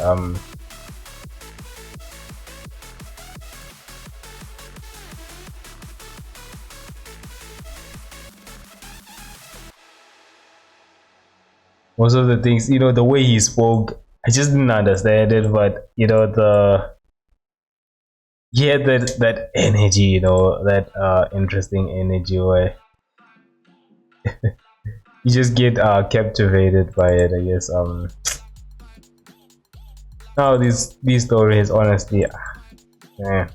Most of the things, the way he spoke, I just didn't understand it, but he had that energy, that interesting energy where you just get captivated by it, I guess. Now these stories, honestly, man,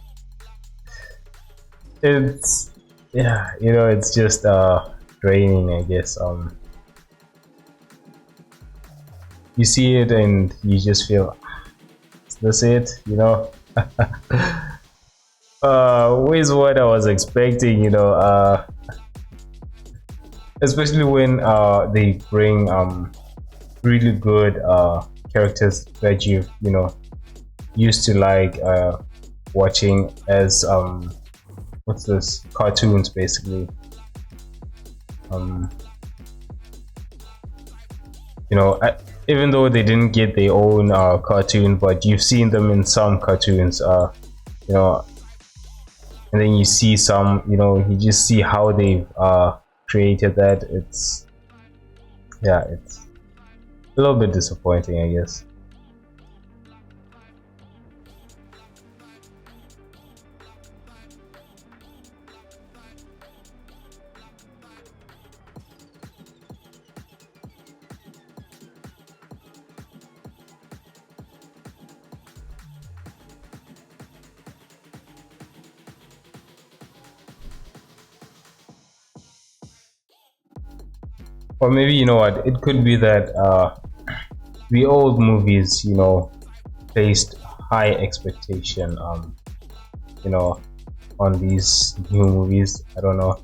it's yeah, it's just draining, I guess. You see it and you just feel, is this it? Where's what I was expecting, especially when they bring really good characters that you've used to like watching as what's this, cartoons basically. um Even though they didn't get their own cartoon, but you've seen them in some cartoons, you know and then you see some, you just see how they've created that. It's Yeah, it's a little bit disappointing, I guess. Or maybe, you know what, it could be that the old movies, placed high expectation, you know on these new movies. I don't know,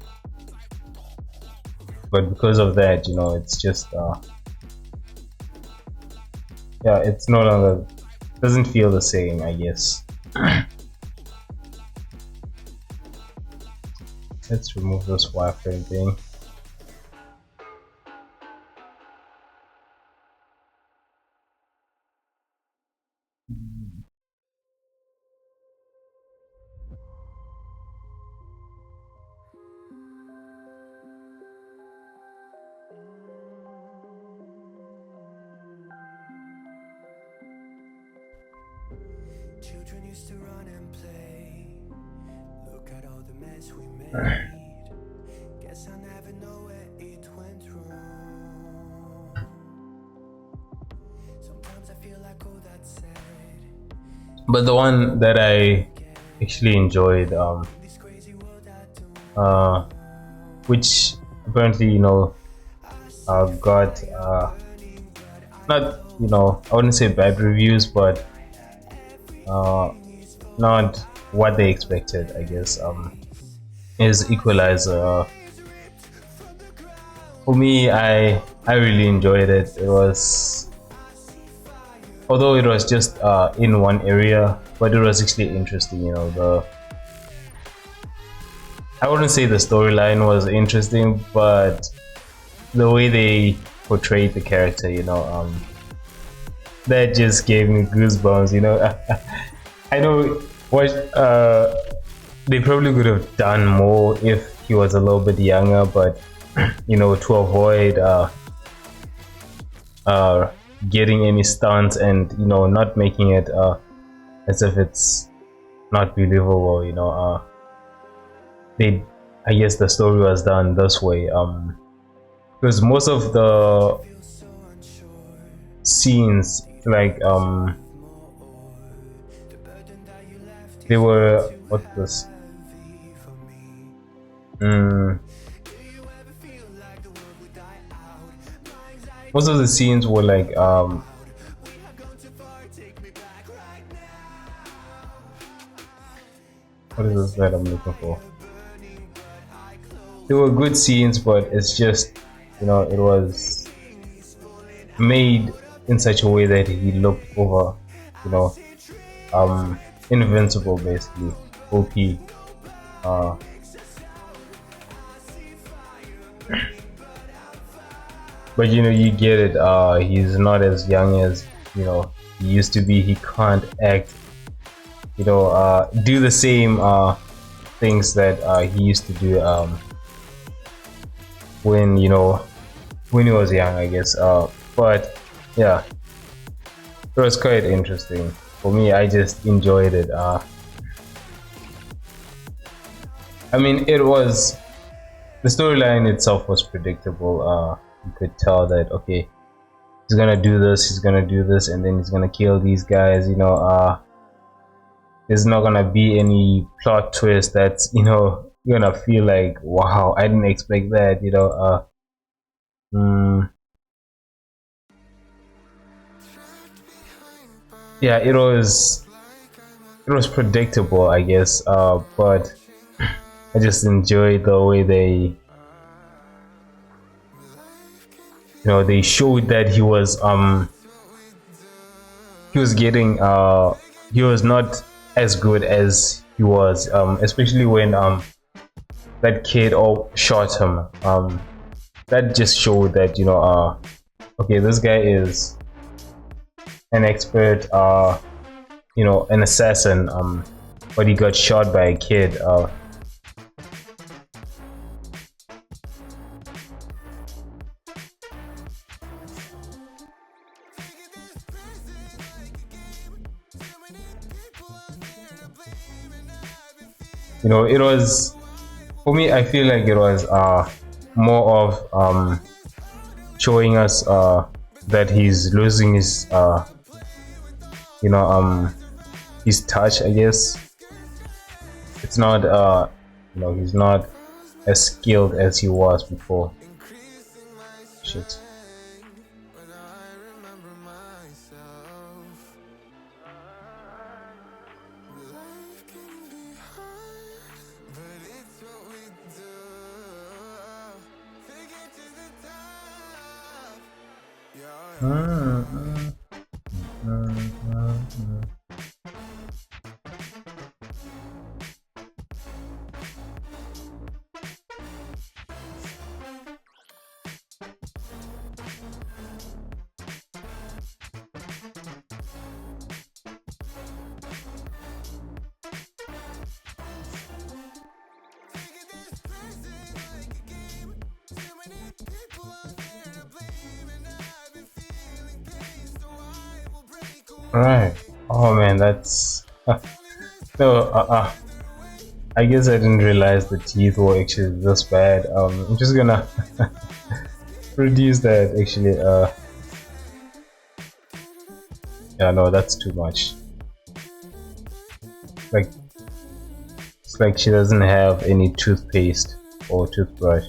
but because of that, it's just yeah, it's no longer, doesn't feel the same, I guess. Let's remove this wireframe thing. Children used to run and play. Look at all the mess we made. Guess I never know where it went wrong. Sometimes I feel like all that's said. But the one that I actually enjoyed, This crazy world I don't which apparently, got not, I wouldn't say bad reviews, but not what they expected, I guess, is Equalizer. For me, I really enjoyed it. It was, although it was just in one area, but it was actually interesting. I wouldn't say the storyline was interesting, but the way they portrayed the character, that just gave me goosebumps. I know what they probably could have done more if he was a little bit younger, but to avoid getting any stunts and not making it as if it's not believable. They, I guess the story was done this way, because most of the scenes, like they were, what this most of the scenes were like what is this that I'm looking for? They were good scenes, but it's just, it was made in such a way that he looked over, invincible, basically, OP. But you know, you get it. He's not as young as he used to be. He can't act, do the same things that he used to do when when he was young, I guess. But yeah, it was quite interesting for me. I just enjoyed it. I mean, the storyline itself was predictable. You could tell that okay, he's gonna do this, he's gonna do this, and then he's gonna kill these guys. There's not gonna be any plot twist that's you're gonna feel like wow, I didn't expect that. Mm, yeah, it was predictable, I guess. But I just enjoyed the way they showed that he was getting he was not as good as he was, especially when that kid shot him. That just showed that okay, this guy is an expert, an assassin, but he got shot by a kid. It was, for me, I feel like it was more of showing us that he's losing you know his touch, I guess. It's not he's not as skilled as he was before. Shit. Right. Oh man, that's no. I guess I didn't realize the teeth were actually this bad. I'm just gonna reduce that. Actually, yeah, no, that's too much. Like, it's like she doesn't have any toothpaste or toothbrush.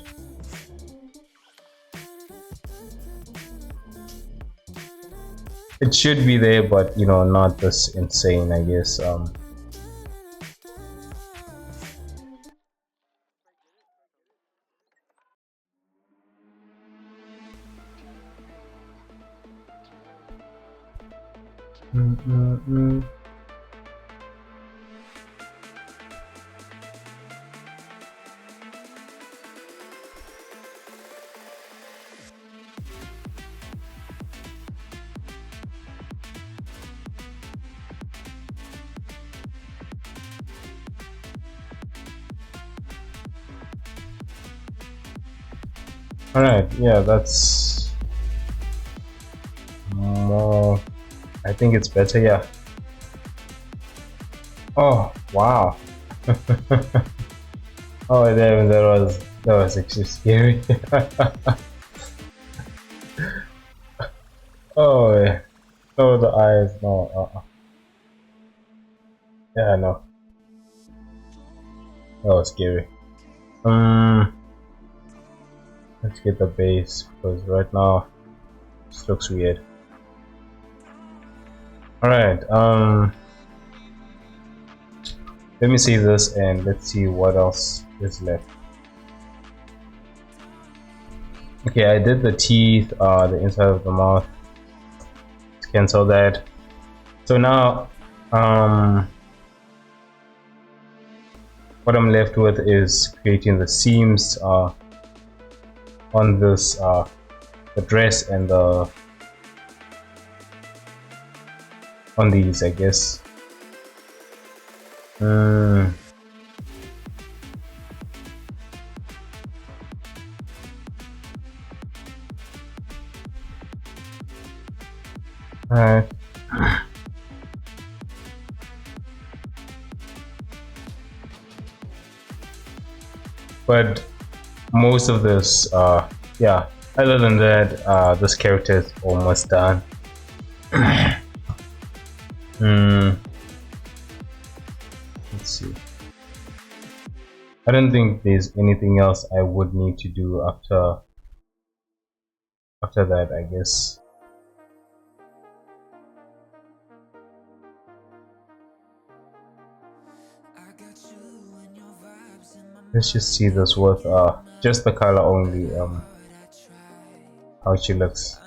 It should be there, but not this insane, I guess. All right, yeah, that's more. I think it's better, yeah. Oh wow. Oh damn, that was actually scary. Oh yeah. Oh, the eyes, no. Yeah, no, that was scary. Let's get the base because right now this looks weird. All right, let me see this and let's see what else is left. Okay, I did the teeth, the inside of the mouth. Let's cancel that. So now, what I'm left with is creating the seams on this the dress and the on these, I guess. Hmm. Alright. But most of this, yeah. Other than that, this character is almost done. Hmm. Let's see. I don't think there's anything else I would need to do after that, I guess. Let's just see this with just the color only, how she looks.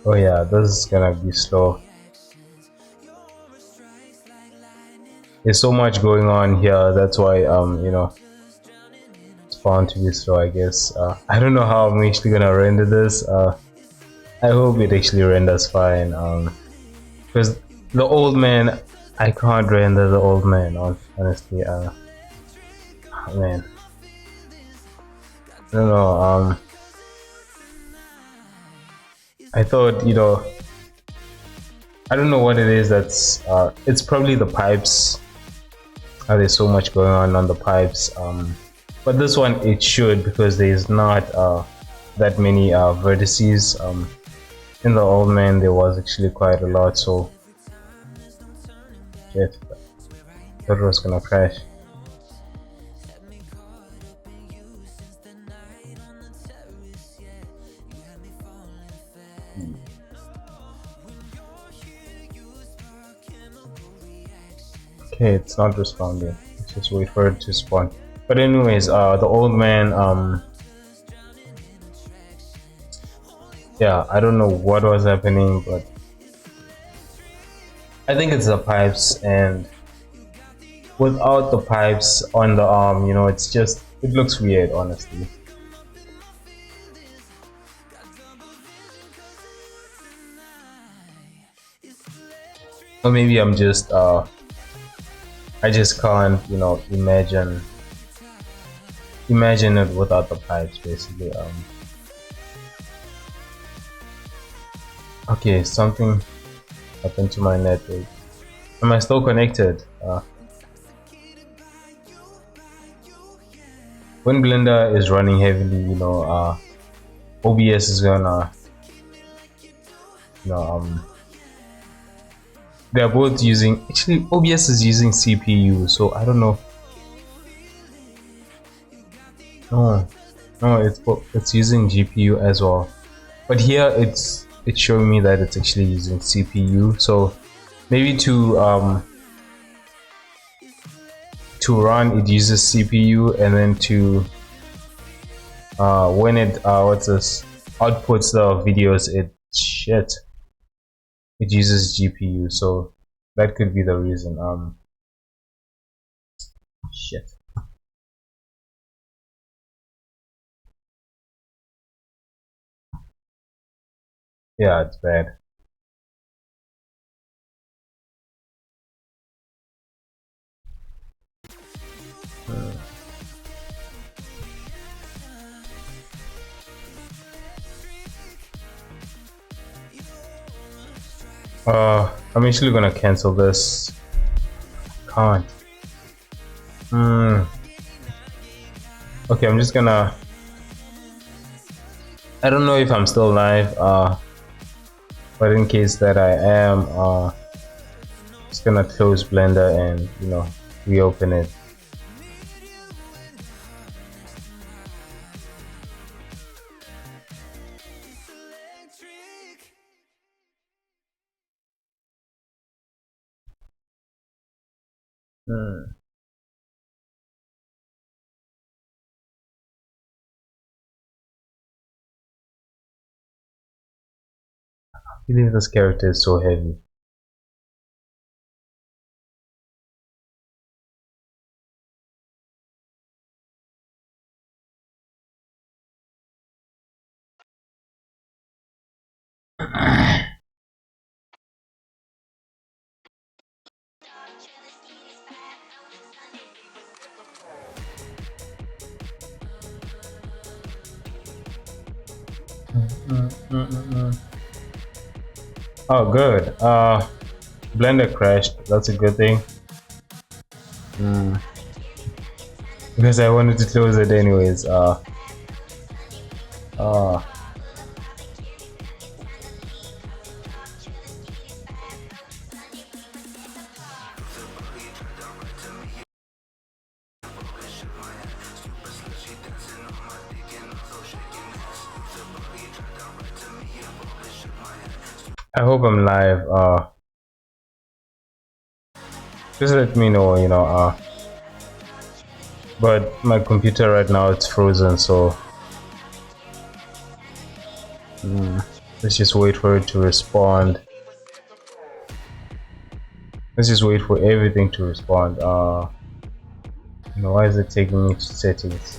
Oh yeah, this is gonna be slow. There's so much going on here, that's why it's bound to be slow, I guess. I don't know how I'm actually gonna render this. I hope it actually renders fine. Because the old man, I can't render the old man. Honestly, man, I don't know. I thought I don't know what it is. That's it's probably the pipes. There's so much going on the pipes. But this one it should, because there's not that many vertices. In the old man there was actually quite a lot. So shit, thought it was gonna crash. Okay, it's not responding. Let's just wait for it to spawn. But anyways, the old man, yeah, I don't know what was happening, but I think it's the pipes, and without the pipes on the arm, it looks weird, honestly. Or maybe I just can't, imagine it without the pipes, basically. Okay, something happened to my network. Am I still connected? When Blender is running heavily, OBS is gonna, you know, um, they're both using. Actually, OBS is using CPU, so I don't know. No, no, it's using GPU as well. But here it's showing me that it's actually using CPU. So maybe to run it uses CPU, and then to when it what's this outputs the videos, it uses GPU. So that could be the reason. Shit. Yeah, it's bad. I'm actually gonna cancel this. Can't. Okay, I'm just gonna. I don't know if I'm still live. But in case that I am, just gonna close Blender and reopen it. I believe this character is so heavy. Oh, good. Blender crashed. That's a good thing. Because I wanted to close it anyways. Uh, I hope I'm live. Just let me know, but my computer right now it's frozen, so let's just wait for it to respond. Let's just wait for everything to respond. Why is it taking me to settings?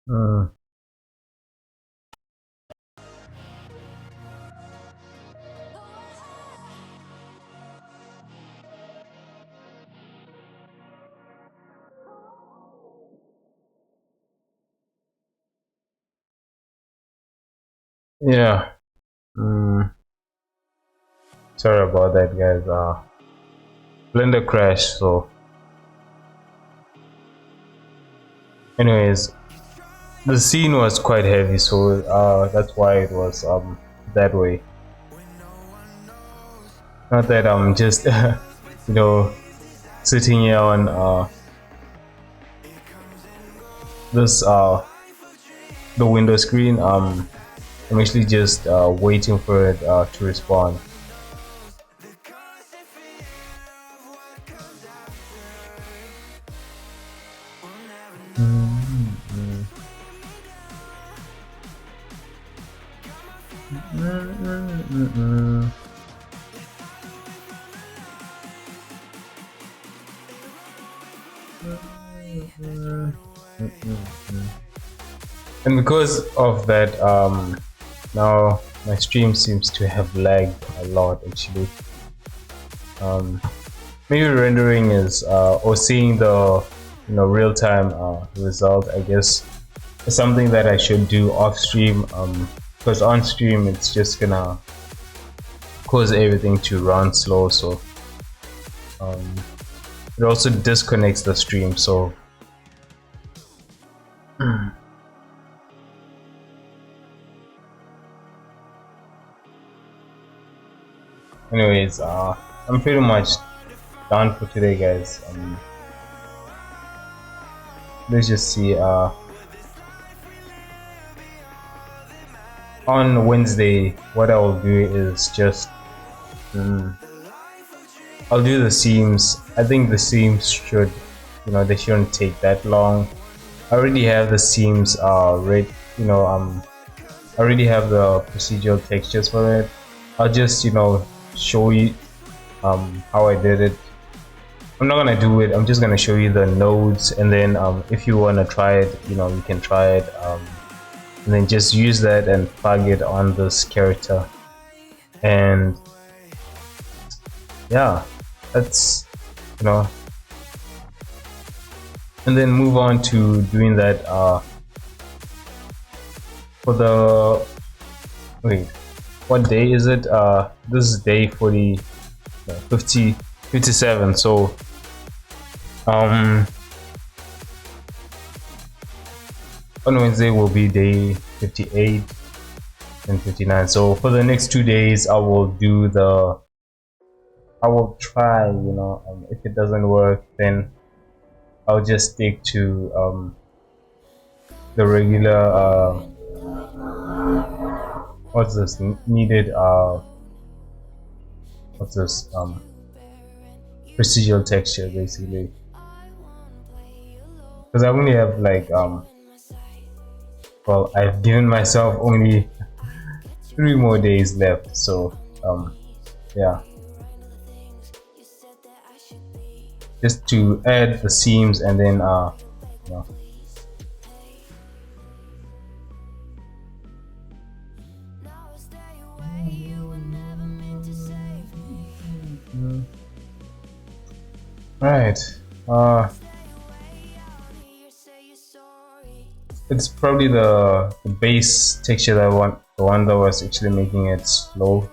Mm, yeah. Sorry about that, guys. Blender crashed. So, anyways, the scene was quite heavy, so that's why it was that way. Not that I'm just sitting here on this the window screen. I'm actually just waiting for it to respond. And because of that, now my stream seems to have lagged a lot actually. Maybe rendering is or seeing the real-time result, I guess, is something that I should do off stream, because on stream it's just gonna cause everything to run slow, so it also disconnects the stream, so anyways, I'm pretty much done for today, guys. Let's just see. On Wednesday, what I will do is just I'll do the seams. I think the seams should, they shouldn't take that long. I already have the seams ready. I already have the procedural textures for it. I'll just show you how I did it. I'm not gonna do it. I'm just gonna show you the nodes, and then if you wanna try it, you can try it, and then just use that and plug it on this character, and yeah, that's and then move on to doing that for the what day is it? This is day 57, so on Wednesday will be day 58 and 59. So for the next 2 days I will try, if it doesn't work, then I'll just stick to the regular what's this needed what's this procedural texture basically, because I only have like well, I've given myself only 3 more days left, so yeah, just to add the seams and then you know, right. It's probably the base texture that I want, the one that was actually making it slow.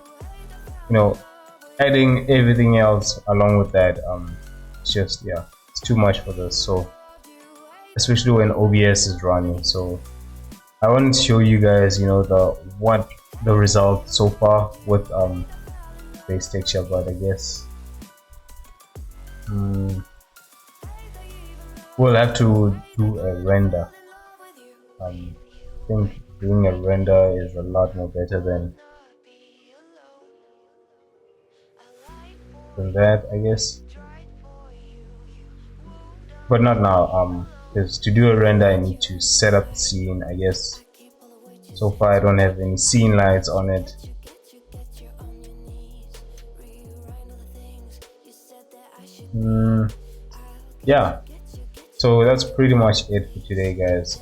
You know, adding everything else along with that, it's just, yeah, it's too much for this. So especially when OBS is running. So I want to show you guys, you know, the result so far with base texture, but I guess we'll have to do a render. I think doing a render is a lot more better than that, I guess. But not now. Because to do a render, I need to set up the scene. I guess so far I don't have any scene lights on it. Yeah. So that's pretty much it for today, guys.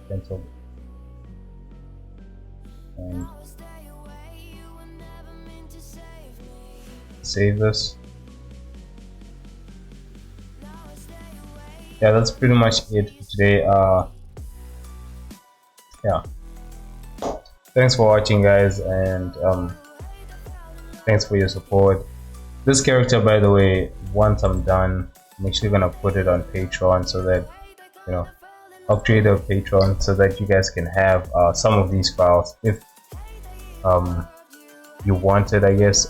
And save this. Yeah, that's pretty much it for today. Yeah, thanks for watching, guys, and thanks for your support. This character, by the way, once I'm done, I'm actually gonna put it on Patreon, so that, you know, I'll create a Patreon so that you guys can have some of these files if you want it, I guess.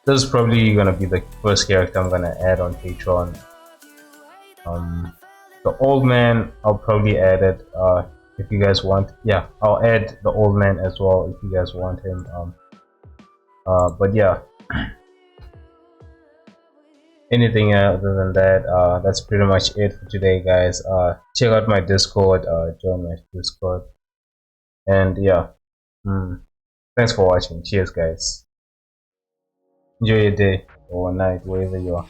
This is probably gonna be the first character I'm gonna add on Patreon. The old man, I'll probably add it if you guys want. Yeah, I'll add the old man as well if you guys want him. But yeah, anything other than that, that's pretty much it for today, guys. Check out my Discord, join my Discord, and yeah, thanks for watching. Cheers, guys. Enjoy your day or night, wherever you are.